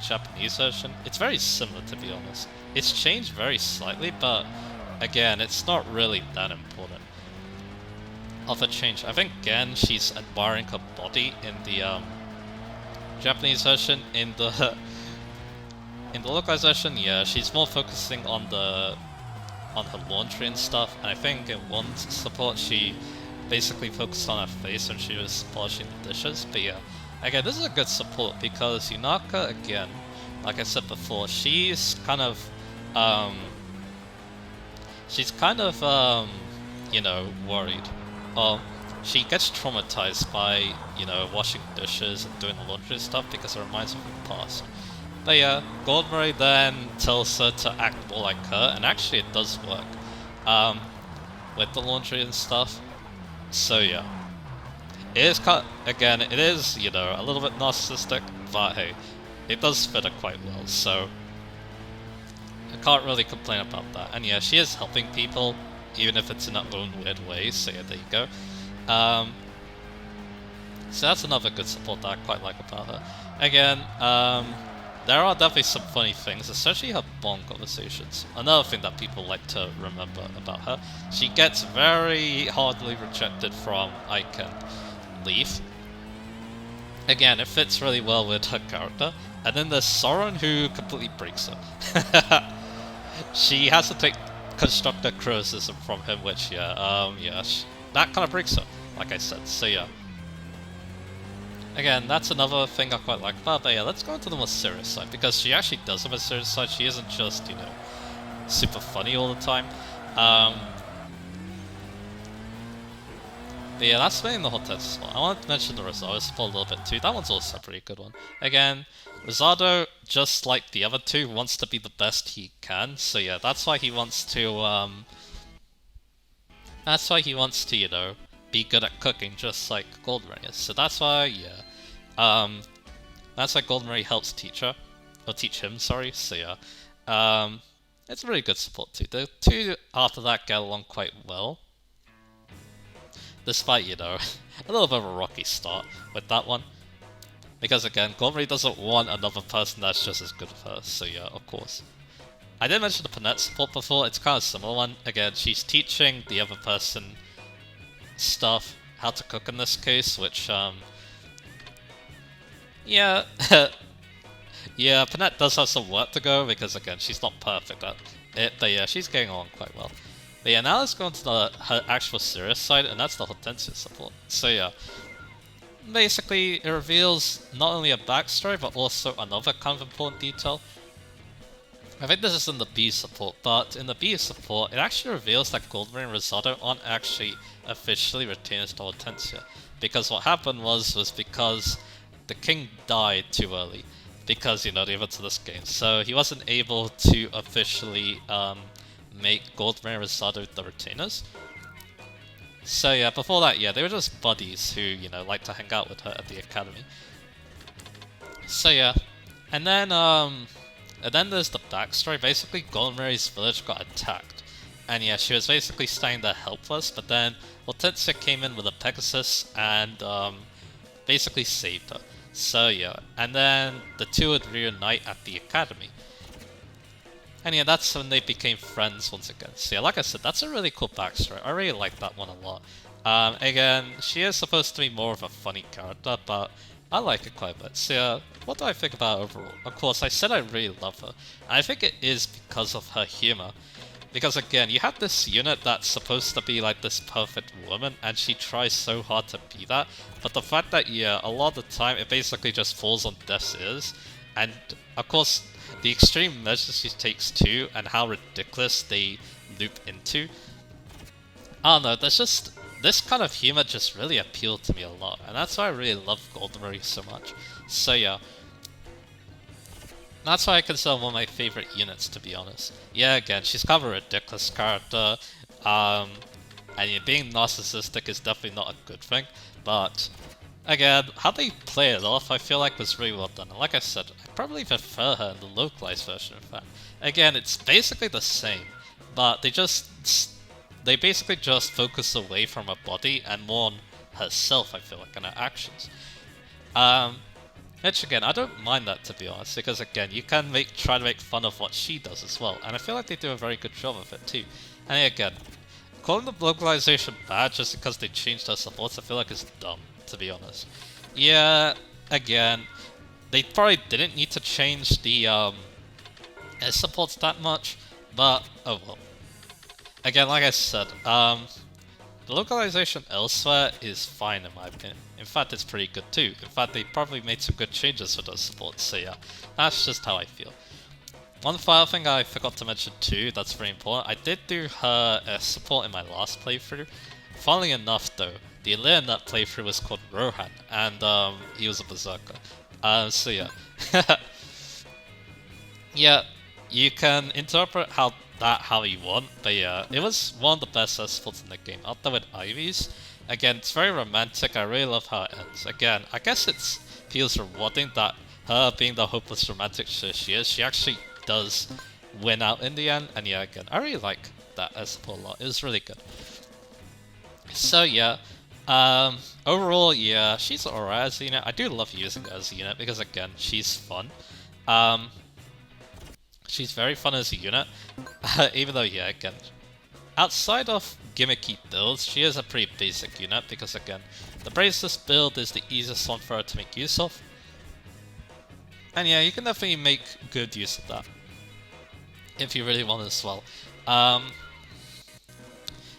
Japanese version, it's very similar, to be honest. It's changed very slightly, but again, it's not really that important of a change. I think again she's admiring her body in the Japanese version. In the in the localized version, yeah, she's more focusing on her laundry and stuff. And I think in one support she basically focused on her face when she was polishing the dishes. But yeah, again, this is a good support because Yunaka, again, like I said before, she's kind of you know, worried. She gets traumatized by, you know, washing dishes and doing the laundry and stuff because it reminds her of her past. But yeah, Goldberry then tells her to act more like her, and actually it does work. With the laundry and stuff. So yeah. It is again, it is, you know, a little bit narcissistic, but hey, it does fit her quite well, so I can't really complain about that. And yeah, she is helping people, even if it's in her own weird way, so yeah, there you go. So that's another good support that I quite like about her. Again, there are definitely some funny things, especially her Bond conversations. Another thing that people like to remember about her. She gets very hardly rejected from Ike and Leaf. Again, it fits really well with her character. And then there's Soren, who completely breaks her. She has to take constructive criticism from him, which, yeah, that kind of breaks her, like I said, so yeah. Again, that's another thing I quite like about her, but yeah, let's go into the more serious side, because she actually does have a serious side. She isn't just, you know, super funny all the time. But yeah, that's mainly the Hortensia support. I wanted to mention the Rosado support a little bit too. That one's also a pretty good one. Again, Rosado, just like the other two, wants to be the best he can. So yeah, that's why he wants to, you know, be good at cooking, just like Goldberry is. So that's why, yeah, that's why Goldberry helps teach her, or teach him. Sorry. So yeah, it's a really good support too. The two after that get along quite well. Despite, you know, a little bit of a rocky start with that one. Because again, Goldberry doesn't want another person that's just as good as her, so yeah, of course. I did mention the Panette support before, it's kind of a similar one. Again, she's teaching the other person stuff, how to cook in this case, which, yeah, yeah, Panette does have some work to go, because again, she's not perfect at it, but yeah, she's getting along quite well. But yeah, now let's go on to her actual serious side, and that's the Hortensia support. So yeah, basically it reveals not only a backstory, but also another kind of important detail. I think this is in the B support, but in the B support, it actually reveals that Goldberry and Rosado aren't actually officially retainers to Hortensia. Because what happened was because the king died too early, because, you know, the events of this game. So he wasn't able to officially, make Goldberry and Rosado the retainers. So yeah, before that, yeah, they were just buddies who, you know, like to hang out with her at the academy. So yeah, and then there's the backstory. Basically, Goldberry's village got attacked, and yeah, she was basically standing there helpless. But then Hortensia came in with a Pegasus and basically saved her. So yeah, and then the two would reunite at the academy. And yeah, that's when they became friends once again. So yeah, like I said, that's a really cool backstory. I really like that one a lot. Again, she is supposed to be more of a funny character, but I like it quite a bit. So yeah, what do I think about her overall? Of course, I said I really love her. And I think it is because of her humor. Because again, you have this unit that's supposed to be like this perfect woman, and she tries so hard to be that. But the fact that, yeah, a lot of the time it basically just falls on deaf ears. And of course, the extreme measures she takes too, and how ridiculous they loop into. I don't know, there's just, this kind of humor just really appealed to me a lot, and that's why I really love Goldberry so much. So yeah, that's why I consider one of my favorite units, to be honest. Yeah, again, she's kind of a ridiculous character, and yeah, being narcissistic is definitely not a good thing, but again, how they play it off, I feel like was really well done. And like I said, I probably prefer her in the localized version, in fact. Again, it's basically the same, but they basically just focus away from her body and more on herself, I feel like, and her actions. Which again, I don't mind that to be honest, because again, you can try to make fun of what she does as well, and I feel like they do a very good job of it too. And again, calling the localization bad just because they changed her supports, I feel like it's dumb, to be honest. Yeah, again, they probably didn't need to change the supports that much, but oh well. Again, like I said, the localization elsewhere is fine in my opinion. In fact, it's pretty good too. In fact, they probably made some good changes for those supports, so yeah, that's just how I feel. One final thing I forgot to mention too, that's very important, I did do her support in my last playthrough. Funnily enough though, the Lear in that playthrough was called Rohan, and he was a berserker. So yeah. Yeah, you can interpret how you want, but yeah, it was one of the best supports in the game, up there with Ivy's. Again, it's very romantic, I really love how it ends. Again, I guess it feels rewarding that her being the hopeless romantic she is, she actually does win out in the end, and yeah, again, I really like that as support a lot, it was really good. So yeah, overall, yeah, she's alright as a unit. I do love using her as a unit because again, she's fun. She's very fun as a unit, even though, yeah, again, outside of gimmicky builds, she is a pretty basic unit because, again, the Braceless build is the easiest one for her to make use of. And yeah, you can definitely make good use of that if you really want as well.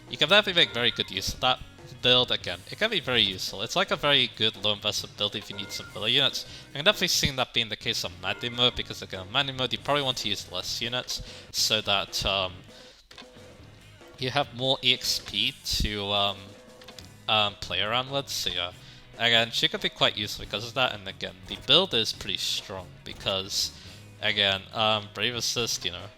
You can definitely make very good use of that build. Again, it can be very useful. It's like a very good low investment build if you need some filler units. I can definitely see that being the case on Mandy mode, because again, on Mandy mode you probably want to use less units so that you have more EXP to play around with. So yeah, again, she could be quite useful because of that. And again, the build is pretty strong because, again, Brave Assist, you know,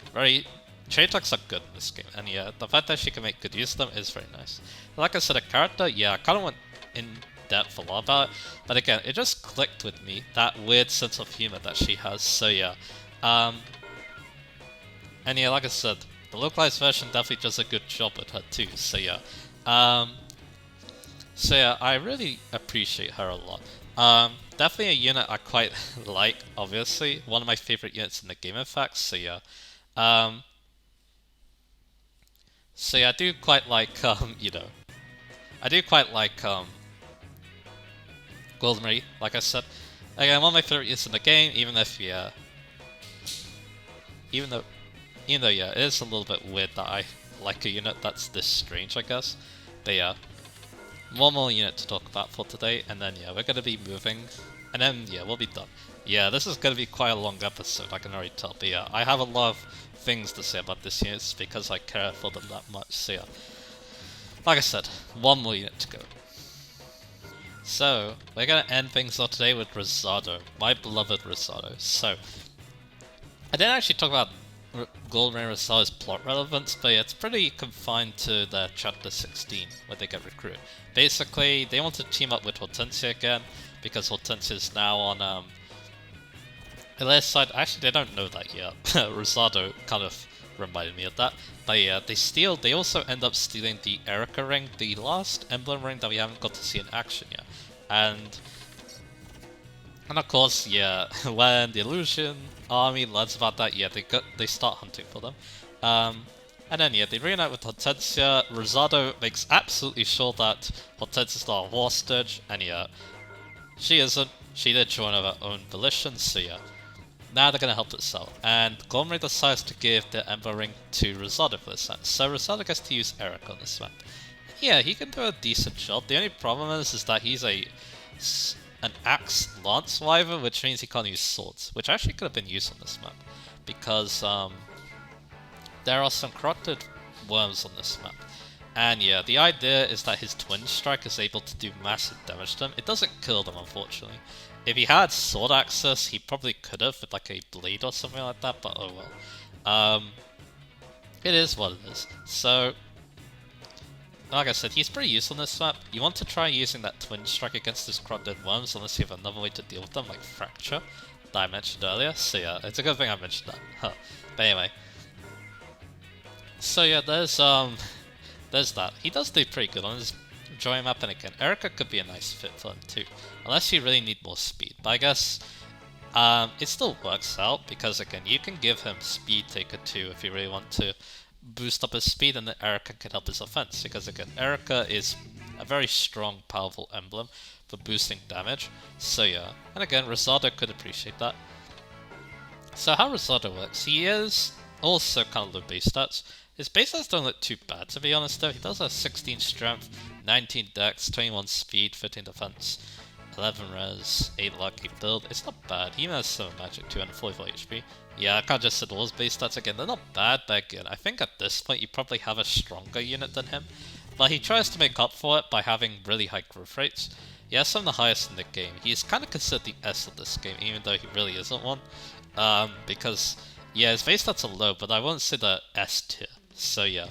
trade attacks are good in this game, and yeah, the fact that she can make good use of them is very nice. Like I said, a character, yeah, I kind of went in depth a lot about it, but again, it just clicked with me, that weird sense of humor that she has, so yeah. And yeah, like I said, the localized version definitely does a good job with her too, so yeah. So yeah, I really appreciate her a lot. Definitely a unit I quite like, obviously, one of my favorite units in the game in fact, so yeah. So yeah, I do quite like, you know, I do quite like, Golden Ray, like I said. Again, one of my favorite units in the game, even if, yeah, even though, yeah, it is a little bit weird that I like a unit that's this strange, I guess. But yeah, one more unit to talk about for today, and then yeah, we're gonna be moving, and then yeah, we'll be done. Yeah, this is gonna be quite a long episode, I can already tell, but yeah, I have a lot of things to say about this unit because I care for them that much, so yeah. Like I said, one more unit to go. So, we're gonna end things off today with Rosado, my beloved Rosado. So, I didn't actually talk about Golden Ray Rosado's plot relevance, but yeah, it's pretty confined to the chapter 16, where they get recruited. Basically, they want to team up with Hortensia again, because Hortensia is now on, Elia's side. Actually, they don't know that yet. Rosado kind of reminded me of that. But yeah, they also end up stealing the Erica ring, the last emblem ring that we haven't got to see in action yet. And of course, yeah, when the Illusion army learns about that, yeah, they start hunting for them. And then yeah, they reunite with Hortensia. Rosado makes absolutely sure that Hortensia's not a hostage, and yeah, she isn't. She did join of her own volition, so yeah. Now they're going to help itself, and Golden Ray decides to give the Ember Ring to Rosado for this time. So Rosado gets to use Eric on this map. Yeah, he can do a decent job. The only problem is that he's an Axe Lance Survivor, which means he can't use swords, which actually could have been used on this map, because there are some corrupted worms on this map. And yeah, the idea is that his Twin Strike is able to do massive damage to them. It doesn't kill them, unfortunately. If he had sword access, he probably could have with like a blade or something like that, but oh well. It is what it is. So, like I said, he's pretty useful on this map. You want to try using that Twin Strike against his corrupted worms unless you have another way to deal with them, like Fracture, that I mentioned earlier. So yeah, it's a good thing I mentioned that. Huh. But anyway. So yeah, there's that. He does do pretty good on his Joy map, and again, Erica could be a nice fit for him too. Unless you really need more speed. But I guess It still works out because again, you can give him Speed Taker too if you really want to boost up his speed, and then Erica can help his offense because again, Erica is a very strong, powerful emblem for boosting damage. So yeah, and again, Rosado could appreciate that. So how Rosado works, he is also kind of low base stats. His base stats don't look too bad to be honest though. He does have 16 strength, 19 dex, 21 speed, 15 defense, 11 res, 8 luck, 8 build. It's not bad. He even has 7 magic, 244 HP. Yeah, I can't just say those base stats again. They're not bad, but again, I think at this point you probably have a stronger unit than him. But he tries to make up for it by having really high growth rates. He has some of the highest in the game. He's kind of considered the S of this game, even though he really isn't one. Because, yeah, his base stats are low, but I won't say the S tier. So yeah.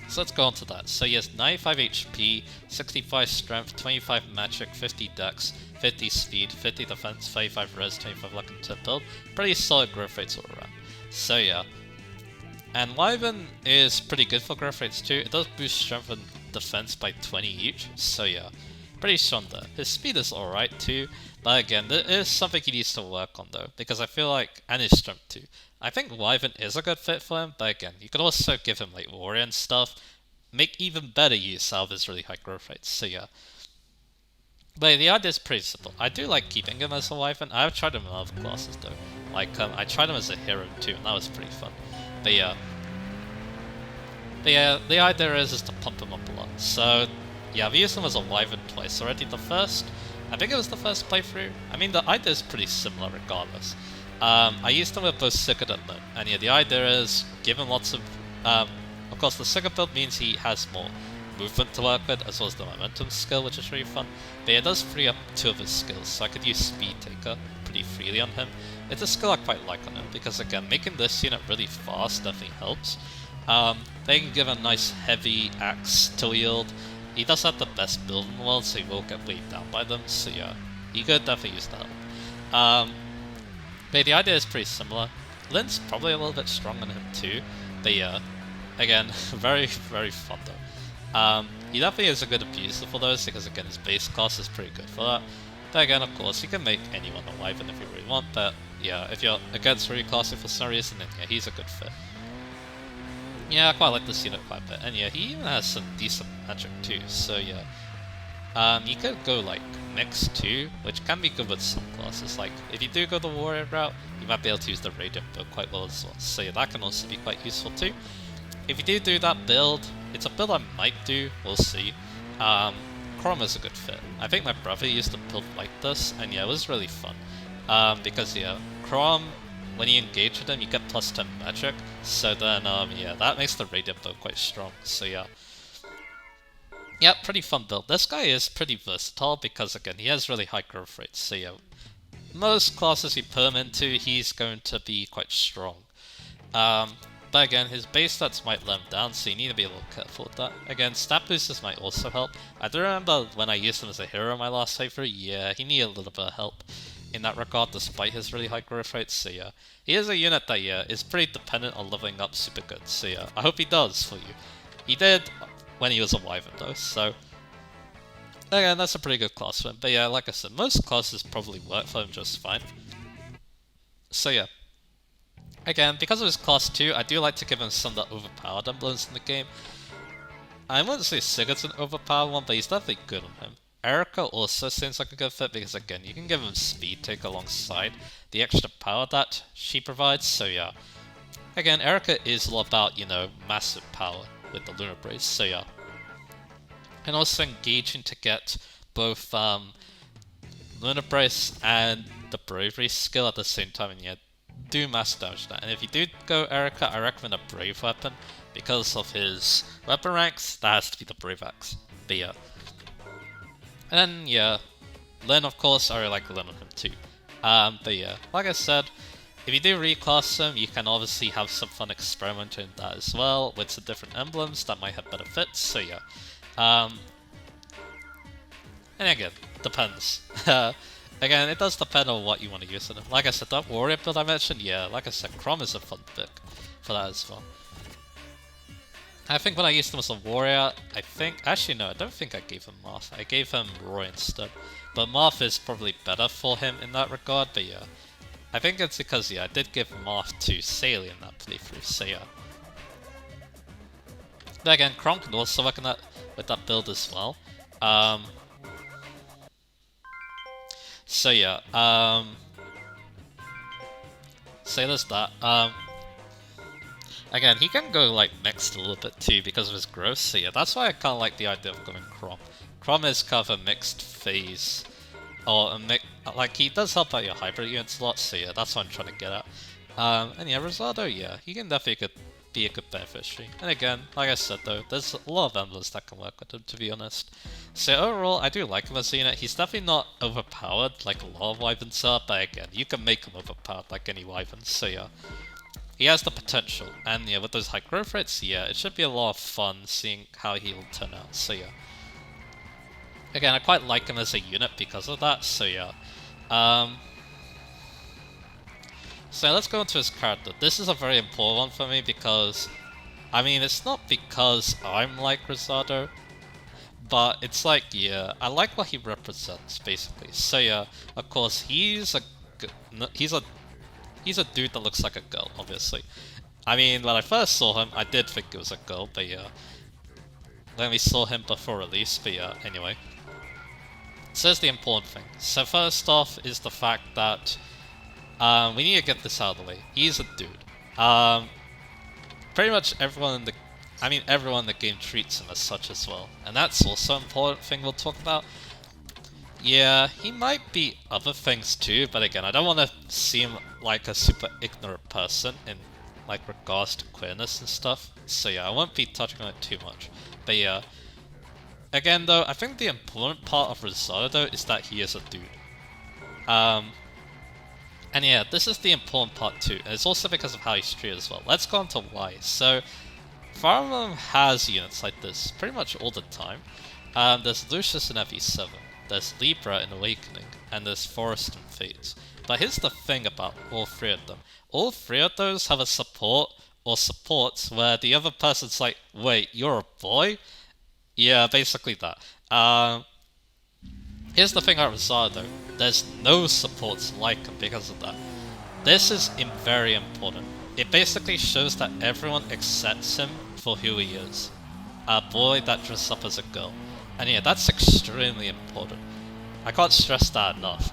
So let's go on to that. So he has 95 HP, 65 strength, 25 magic, 50 dex, 50 speed, 50 defense, 35 res, 25 luck and 10 build. Pretty solid growth rates all around. So yeah. And Wyvern is pretty good for growth rates too. It does boost strength and defense by 20 each. So yeah, pretty strong there. His speed is alright too. But again, there is something he needs to work on though. Because I feel like, and his strength too. I think Wyvern is a good fit for him, but again, you could also give him like Warrior and stuff, make even better use out of his really high growth rates, so yeah. But the idea is pretty simple. I do like keeping him as a Wyvern. I've tried him in other classes though. Like, I tried him as a hero too, and that was pretty fun. But yeah. The idea is to pump him up a lot. So, yeah, I've used him as a Wyvern twice already. I think it was the first playthrough. I mean, the idea is pretty similar regardless. I used them with both Sigurd and Lyn, and yeah, the idea is give him lots of course the Sigurd build means he has more movement to work with, as well as the momentum skill, which is really fun, but yeah, it does free up 2 of his skills, so I could use Speed Taker pretty freely on him. It's a skill I quite like on him, because again, making this unit really fast definitely helps. They can give a nice heavy axe to wield. He does have the best build in the world, so he will get weighed down by them, so yeah, he could definitely use the help. But the idea is pretty similar. Lyn's probably a little bit stronger than him too, but yeah, again, very, very fun though. He definitely is a good abuser for those, because again, his base class is pretty good for that. But again, of course, you can make anyone a Wyvern if you really want, but yeah, if you're against reclassing for some reason, then yeah, he's a good fit. Yeah, I quite like this unit quite a bit, and yeah, he even has some decent magic too, so yeah. You could go like mix too, which can be good with some classes. Like if you do go the warrior route, you might be able to use the radiant build quite well as well. So yeah, that can also be quite useful too. If you do that build, it's a build I might do. We'll see. Chrom is a good fit. I think my brother used to build like this, and yeah, it was really fun. Because yeah, Chrom, when you engage with him, you get plus 10 magic. So then yeah, that makes the radiant build quite strong. So yeah. Yeah, pretty fun build. This guy is pretty versatile because, again, he has really high growth rates. So yeah, most classes you put him into, he's going to be quite strong. But again, his base stats might let him down, so you need to be a little careful with that. Again, stat boosters might also help. I do remember when I used him as a hero in my last playthrough, yeah, he needed a little bit of help in that regard, despite his really high growth rates. So yeah, he is a unit that, yeah, is pretty dependent on leveling up super good. So yeah, I hope he does for you. He did when he was a Wyvern though, so again, that's a pretty good class for him. But yeah, like I said, most classes probably work for him just fine. So yeah, again, because of his class 2, I do like to give him some of the overpowered emblems in the game. I wouldn't say Sigurd's an overpowered one, but he's definitely good on him. Erica also seems like a good fit because, again, you can give him Speed Take alongside the extra power that she provides, so yeah. Again, Erica is all about, you know, massive power with the Lunar Brace, so yeah. And also engaging to get both Lunar Brace and the Bravery skill at the same time, and yeah, do massive damage to that. And if you do go Erica, I recommend a Brave weapon. Because of his weapon ranks, that has to be the Brave Axe. But yeah. And then, yeah, Lyn, of course, I really like Lyn on him too. But yeah, like I said, if you do reclass him, you can obviously have some fun experimenting with that as well, with some different emblems that might have better fits, so yeah. And again, depends. Again, it does depend on what you want to use in it. Like I said, that warrior build I mentioned, yeah, like I said, Chrom is a fun pick for that as well. I think when I used him as a warrior, actually no, I don't think I gave him Marth. I gave him Roy instead. But Marth is probably better for him in that regard, but yeah. I think it's because, yeah, I did give Marth to Saley in that playthrough, so yeah. But again, Kronk can also work on that, with that build as well. So yeah, so there's that. Again, he can go like mixed a little bit too because of his growth, so yeah, that's why I kind of like the idea of going Chrom. Chrom is kind of a mixed phase, or like he does help out your hybrid units a lot, so yeah, that's what I'm trying to get at. And yeah, Rosado, yeah, he can definitely be a good beneficiary. And again, like I said though, there's a lot of emblems that can work with him, to be honest. So overall, I do like him as a unit. He's definitely not overpowered like a lot of Wyverns are, but again, you can make him overpowered like any Wyvern, so yeah. He has the potential, and yeah, with those high growth rates, yeah, it should be a lot of fun seeing how he will turn out, so yeah. Again, I quite like him as a unit because of that, so yeah. So let's go into his character. This is a very important one for me because, I mean, it's not because I'm like Rosado, but it's like, yeah, I like what he represents, basically. So yeah, of course, he's a dude that looks like a girl, obviously. I mean, when I first saw him, I did think it was a girl, but yeah. When we saw him before release, but yeah, anyway. So here's the important thing. So first off is the fact that we need to get this out of the way. He's a dude. Pretty much everyone in the game treats him as such as well. And that's also an important thing we'll talk about. Yeah, he might be other things too, but again, I don't want to seem like a super ignorant person in like regards to queerness and stuff. So yeah, I won't be touching on it too much. But yeah, again though, I think the important part of Rosado is that he is a dude. And yeah, this is the important part too, and it's also because of how he's treated as well. Let's go on to why. So, Fire Emblem has units like this pretty much all the time. There's Lucius in FE7, there's Libra in Awakening, and there's Forest in Fates. But here's the thing about all three of them. All three of those have a support or supports where the other person's like, wait, you're a boy? Yeah, basically that. Here's the thing about Rosado. There's no supports like him because of that. This is very important. It basically shows that everyone accepts him for who he is. A boy that dresses up as a girl. And yeah, that's extremely important. I can't stress that enough.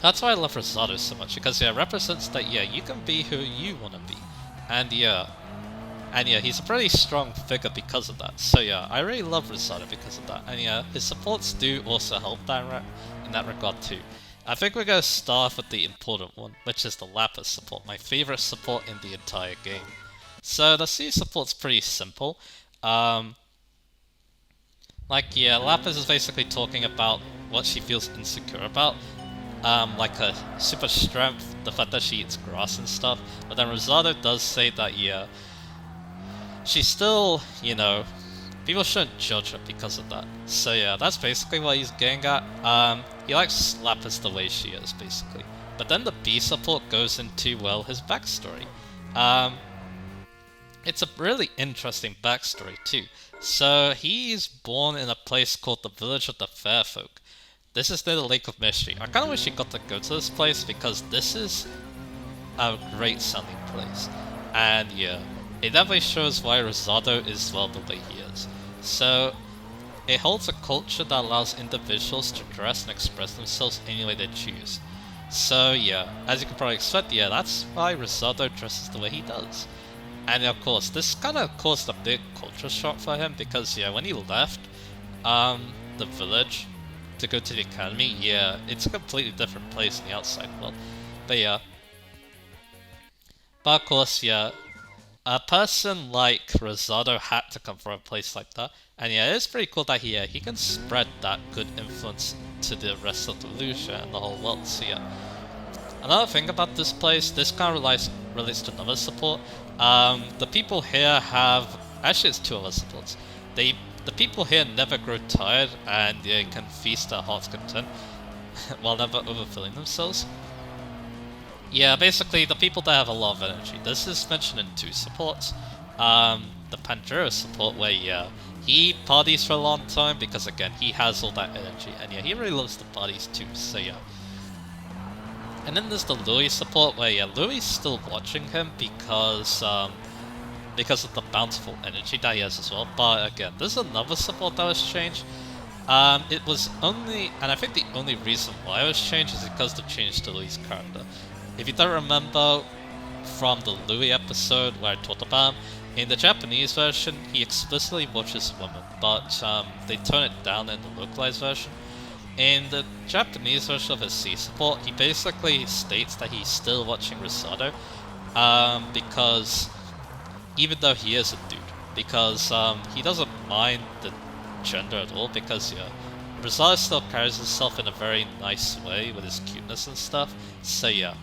That's why I love Rosado so much, because yeah, it represents that, yeah, you can be who you want to be. And yeah, he's a pretty strong figure because of that. So yeah, I really love Rosado because of that. And yeah, his supports do also help that in that regard too. I think we're going to start with the important one, which is the Lapis support, my favorite support in the entire game. So the C support's pretty simple. Yeah, Lapis is basically talking about what she feels insecure about. Like her super strength, the fact that she eats grass and stuff. But then Rosado does say that, yeah, she's still, you know, people shouldn't judge her because of that. So yeah, that's basically what he's getting at. He likes Lapis the way she is, basically. But then the B support goes into, well, his backstory. It's a really interesting backstory too. So he's born in a place called the Village of the Fair Folk. This is near the Lake of Mystery. I kind of wish he got to go to this place because this is a great sounding place. And yeah, it definitely shows why Rosado is, well, the way he is. So, it holds a culture that allows individuals to dress and express themselves any way they choose. So yeah, as you can probably expect, yeah, that's why Rosado dresses the way he does. And of course, this kind of caused a big culture shock for him because, yeah, when he left the village to go to the academy, yeah, it's a completely different place in the outside world. But yeah. But of course, yeah, a person like Rosado had to come from a place like that. And yeah, it's pretty cool that he can spread that good influence to the rest of Lucia and the whole world, so yeah. Another thing about this place, this kind of relates to another support. The people here have... Actually, it's two other supports. The people here never grow tired, and they can feast their heart's content while never overfilling themselves. Yeah, basically, the people that have a lot of energy. This is mentioned in two supports. the Pandora support where, yeah, he parties for a long time because, again, he has all that energy, and yeah, he really loves the parties too, so yeah. And then there's the Louis support where, yeah, Louis is still watching him because of the bountiful energy that he has as well, but again, there's another support that was changed. It was only, and I think the only reason why it was changed is because they changed the Louis' character. If you don't remember from the Louis episode where I talked about him, in the Japanese version, he explicitly watches women, but they tone it down in the localized version. In the Japanese version of his C support, he basically states that he's still watching Rosado, because even though he is a dude, because he doesn't mind the gender at all, because yeah, Rosado still carries himself in a very nice way with his cuteness and stuff, so yeah.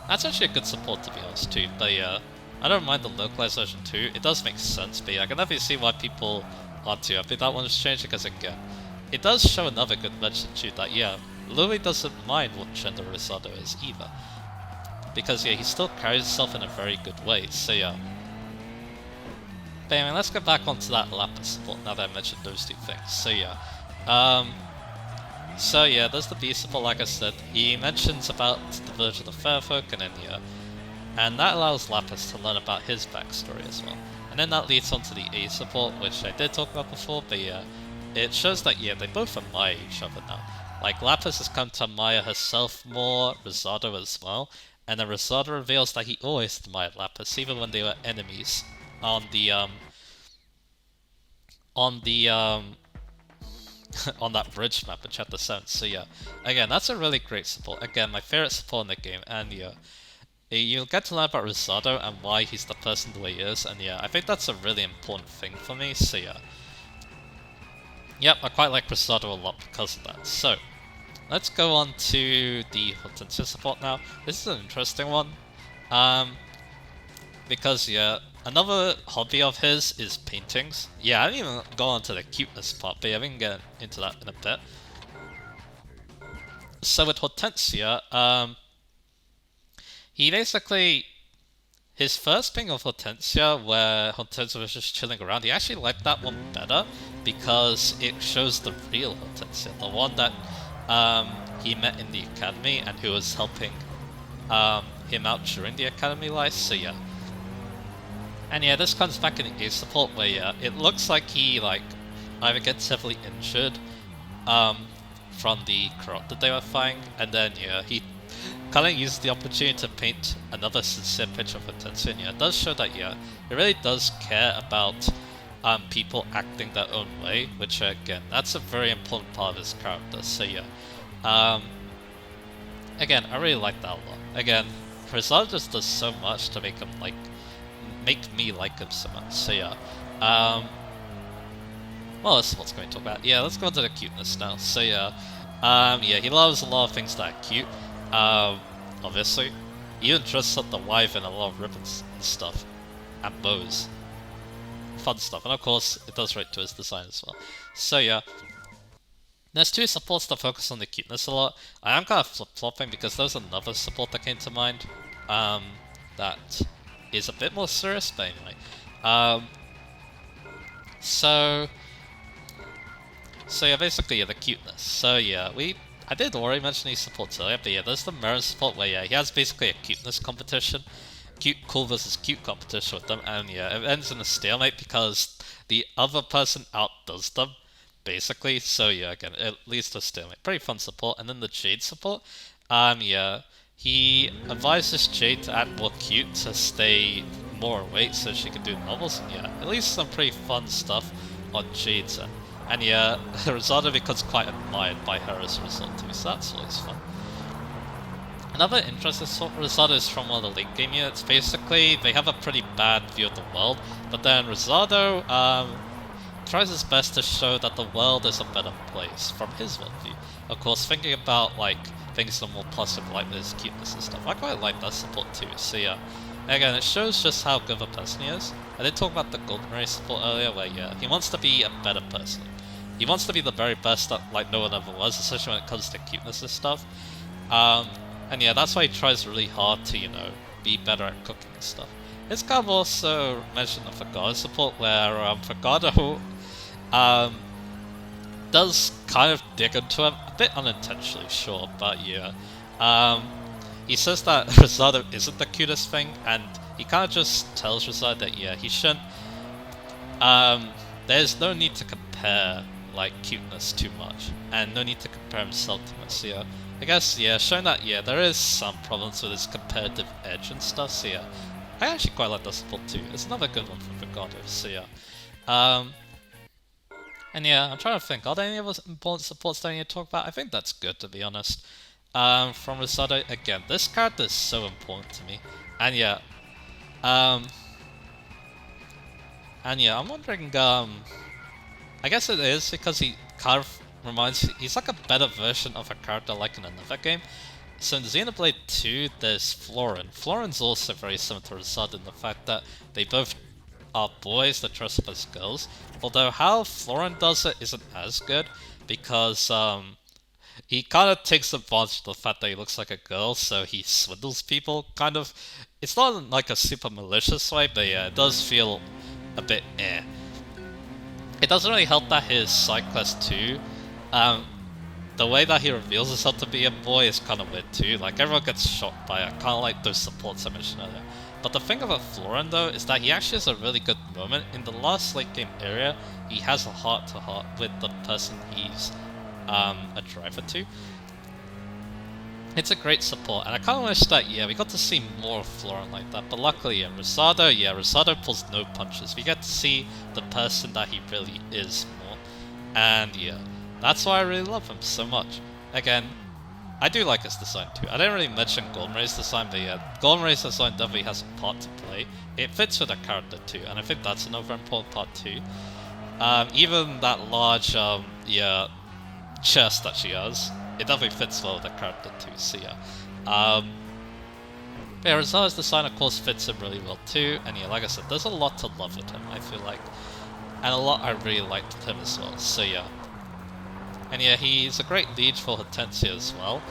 That's actually a good support to be honest too, but yeah, I don't mind the localized version too, it does make sense, but yeah, I can definitely see why people aren't too happy that one's changed, because again, it does show another good mention too, that yeah, Louis doesn't mind what gender Rosado is either. Because yeah, he still carries himself in a very good way, so yeah. But anyway, let's get back onto that Lapis support now that I mentioned those two things, so yeah. So yeah, there's the B support, like I said. He mentions about the village of the Fairfolk, and then yeah, and that allows Lapis to learn about his backstory as well. And then that leads on to the A support, which I did talk about before, but yeah, it shows that yeah, they both admire each other now. Like, Lapis has come to admire herself more, Rosado as well, and then Rosado reveals that he always admired Lapis, even when they were enemies on the on that bridge map in Chapter 7. So yeah, again, that's a really great support. Again, my favorite support in the game, and yeah, you'll get to learn about Rosado and why he's the person the way he is, and yeah, I think that's a really important thing for me, so yeah. Yep, I quite like Rosado a lot because of that. So, let's go on to the Hortensia support now. This is an interesting one. Because yeah, another hobby of his is paintings. Yeah, I didn't even go on to the cuteness part, but yeah, we can get into that in a bit. So with Hortensia, he basically, his first thing of Hortensia, where Hortensia was just chilling around, he actually liked that one better because it shows the real Hortensia, the one that he met in the academy and who was helping him out during the academy life, so yeah. And yeah, this comes back in the A support where yeah, it looks like he like either gets heavily injured from the corrupt that they were fighting, and then yeah, he kind of used the opportunity to paint another sincere picture of Hortensia, and yeah, it does show that yeah, he really does care about people acting their own way, which again, that's a very important part of his character, so yeah. Again, I really like that a lot. Again, Rizal just does so much to make him make me like him so much, so yeah. Well, this is what's going to talk about. Yeah, let's go into the cuteness now, so yeah. Yeah, he loves a lot of things that are cute. Obviously. He even dresses up the wife in a lot of ribbons and stuff. And bows. Fun stuff. And of course, it does relate to his design as well. So yeah. There's two supports that focus on the cuteness a lot. I am kind of flip-flopping because there's another support that came to mind. That is a bit more serious, but anyway. So yeah, basically, yeah, the cuteness. So yeah, I did already mention these supports earlier, but yeah, there's the Mirror support where yeah, he has basically a cuteness competition. Cute cool versus cute competition with them, and yeah, it ends in a stalemate because the other person outdoes them, basically. So yeah, again, it leads to a stalemate. Pretty fun support. And then the Jade support, yeah, he advises Jade to add more cute to stay more awake so she can do novels, and yeah, at least some pretty fun stuff on Jade's end. And yeah, Rosado becomes quite admired by her as a result too, so that's always fun. Another interesting sort of Rosado is from one of the late game units. Basically, they have a pretty bad view of the world, but then Rosado tries his best to show that the world is a better place from his worldview. Of course, thinking about like things that are more positive, like his cuteness and stuff. I quite like that support too, so yeah. Again, it shows just how good of a person he is. I did talk about the Golden Ray support earlier, where yeah, he wants to be a better person. He wants to be the very best that like no one ever was, especially when it comes to cuteness and stuff. And yeah, that's why he tries really hard to, you know, be better at cooking and stuff. It's kind of also mentioned the Forgado support where Forgado um, does kind of dig into him, a bit unintentionally, sure, but yeah. Um, he says that Rosado isn't the cutest thing, and he kind of just tells Rosado that yeah, he shouldn't. There's no need to compare like cuteness too much, and no need to compare himself too much. So yeah, I guess yeah, showing that yeah, there is some problems with his competitive edge and stuff. So yeah, I actually quite like that support too. It's another good one from Forgado. So yeah, um, and yeah, I'm trying to think. Are there any other important supports that I need to talk about? I think that's good to be honest. From Rosado again, this character is so important to me, and yeah, um, I'm wondering I guess it is because he kind of he's like a better version of a character like in another game. So in Xenoblade 2, there's Florin. Florin's also very similar to Rasad in the fact that they both are boys that dress up as girls. Although how Florin does it isn't as good because he kind of takes advantage of the fact that he looks like a girl, so he swindles people. Kind of, it's not in like a super malicious way, but yeah, it does feel a bit eh. It doesn't really help that his side quest too. Um, the way that he reveals himself to be a boy is kind of weird too. Like everyone gets shocked by it, kind of like those supports I mentioned earlier. But the thing about Florin though is that he actually has a really good moment in the last late game area. He has a heart to heart with the person he's a driver to. It's a great support, and I kind of wish that, yeah, we got to see more of Florin like that, but luckily, Rosado pulls no punches. We get to see the person that he really is more, and yeah, that's why I really love him so much. Again, I do like his design too. I didn't really mention Goldenray's design, but yeah, Goldenray's design definitely has a part to play. It fits with the character too, and I think that's another important part too. Even that large, chest that she has, it definitely fits well with the character too, so yeah. But yeah, Rosada's design of course fits him really well too, and yeah, like I said, there's a lot to love with him, I feel like. And a lot I really liked with him as well, so yeah. And yeah, he's a great lead for Hortensia as well.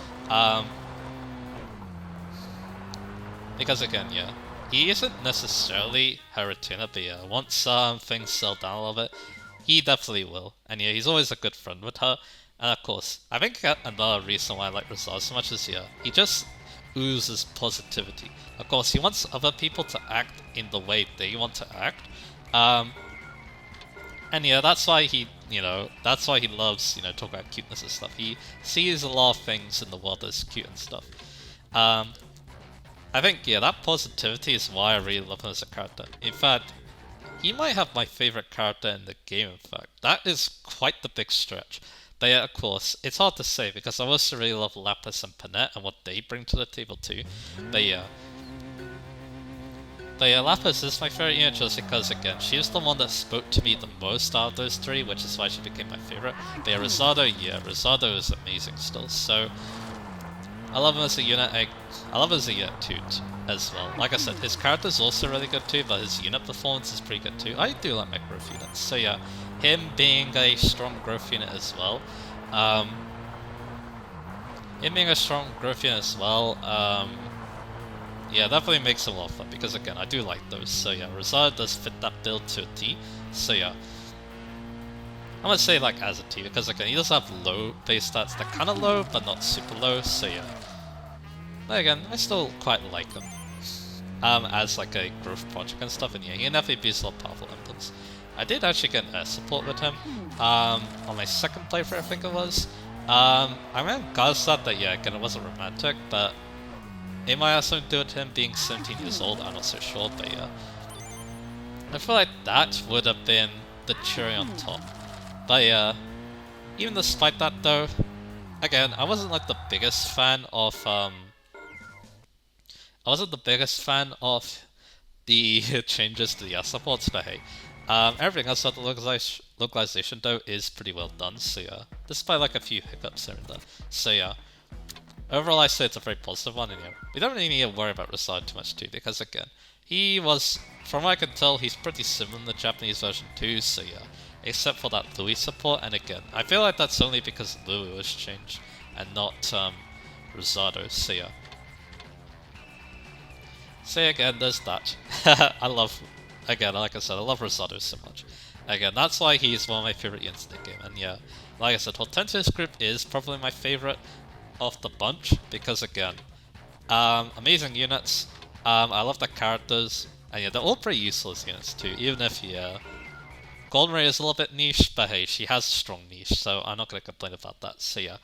Because again, yeah, he isn't necessarily her retainer, but yeah, once things settle down a little bit, he definitely will. And yeah, he's always a good friend with her. And of course, I think another reason why I like Rosal so much is, yeah, he just oozes positivity. Of course, he wants other people to act in the way they want to act. And yeah, that's why he, that's why he loves, talking about cuteness and stuff. He sees a lot of things in the world that's cute and stuff. I think, yeah, that positivity is why I really love him as a character. In fact, he might have my favorite character in the game, in fact. That is quite the big stretch. But yeah, of course, it's hard to say because I also really love Lapis and Panette and what they bring to the table too. But yeah. Lapis is my favorite unit just because, again, she's the one that spoke to me the most out of those three, which is why she became my favorite. But yeah, Rosado is amazing still. So, I love him as a unit. I love him as a unit too, as well. Like I said, his character's also really good too, but his unit performance is pretty good too. I do like my growth units. So yeah, him being a strong growth unit as well. Yeah, definitely makes him a lot of fun, because again, I do like those. So yeah, Rosado does fit that build to a T. So yeah, I'm gonna say like as a T, because again, he does have low base stats. They're kind of low, but not super low, so yeah. But again, I still quite like him. As like a growth project and stuff, and yeah, he can definitely be a lot of powerful emblems. I did actually get air support with him, on my second playthrough I think it was. I mean, guys thought that, yeah, again, it wasn't romantic, but it might have something to do with him being 17 years old, I'm not so sure, but yeah. I feel like that would have been the cherry on top. But yeah, even despite that though, again, I wasn't like the biggest fan of, the changes to the supports, but hey. Everything else about the localization though is pretty well done, so yeah. Despite like a few hiccups here and there. So yeah. Overall, I say it's a very positive one, and yeah, we don't really need to worry about Rosado too much too, because again, he was, from what I can tell, he's pretty similar in the Japanese version too, so yeah, except for that Louis support, and again, I feel like that's only because Louis was changed, and not, Rosado, so yeah. So again, there's that. I love, again, like I said, I love Rosado so much. Again, that's why he's one of my favorite units in the game. And yeah, like I said, Hortensia's group is probably my favorite of the bunch because again, amazing units. I love the characters, and yeah, they're all pretty useless units too. Even if yeah, Golden Ray is a little bit niche, but hey, she has a strong niche, so I'm not gonna complain about that. So yeah,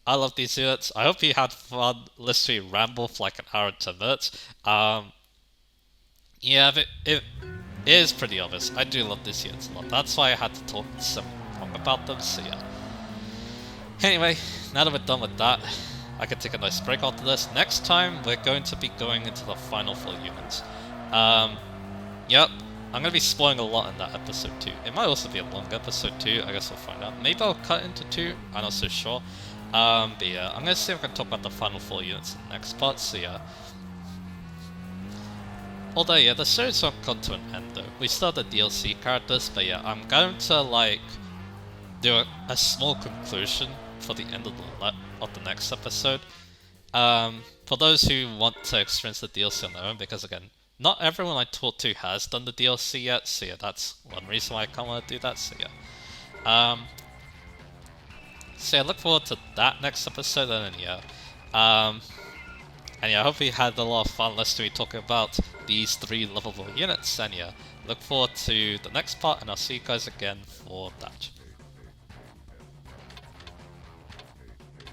I love these units. I hope you had fun listening to me ramble for like an hour and 10 minutes. Yeah, but it is pretty obvious. I do love these units a lot. That's why I had to talk some long about them, so yeah. Anyway, now that we're done with that, I can take a nice break after this. Next time, we're going to be going into the final 4 units. Yep, I'm going to be spoiling a lot in that episode too. It might also be a long episode too, I guess we'll find out. Maybe I'll cut into 2, I'm not so sure. But yeah, I'm going to see if I can talk about the final 4 units in the next part, so yeah. Although yeah, the series won't come to an end though. We still have the DLC characters, but yeah, I'm going to like do a small conclusion for the end of the next episode. For those who want to experience the DLC on their own, because again, not everyone I talk to has done the DLC yet, so yeah, that's one reason why I can't want to do that, so yeah. So yeah, look forward to that next episode, and then yeah. And yeah, I hope you had a lot of fun listening to me talking about these 3 lovable units, and yeah, look forward to the next part, and I'll see you guys again for that.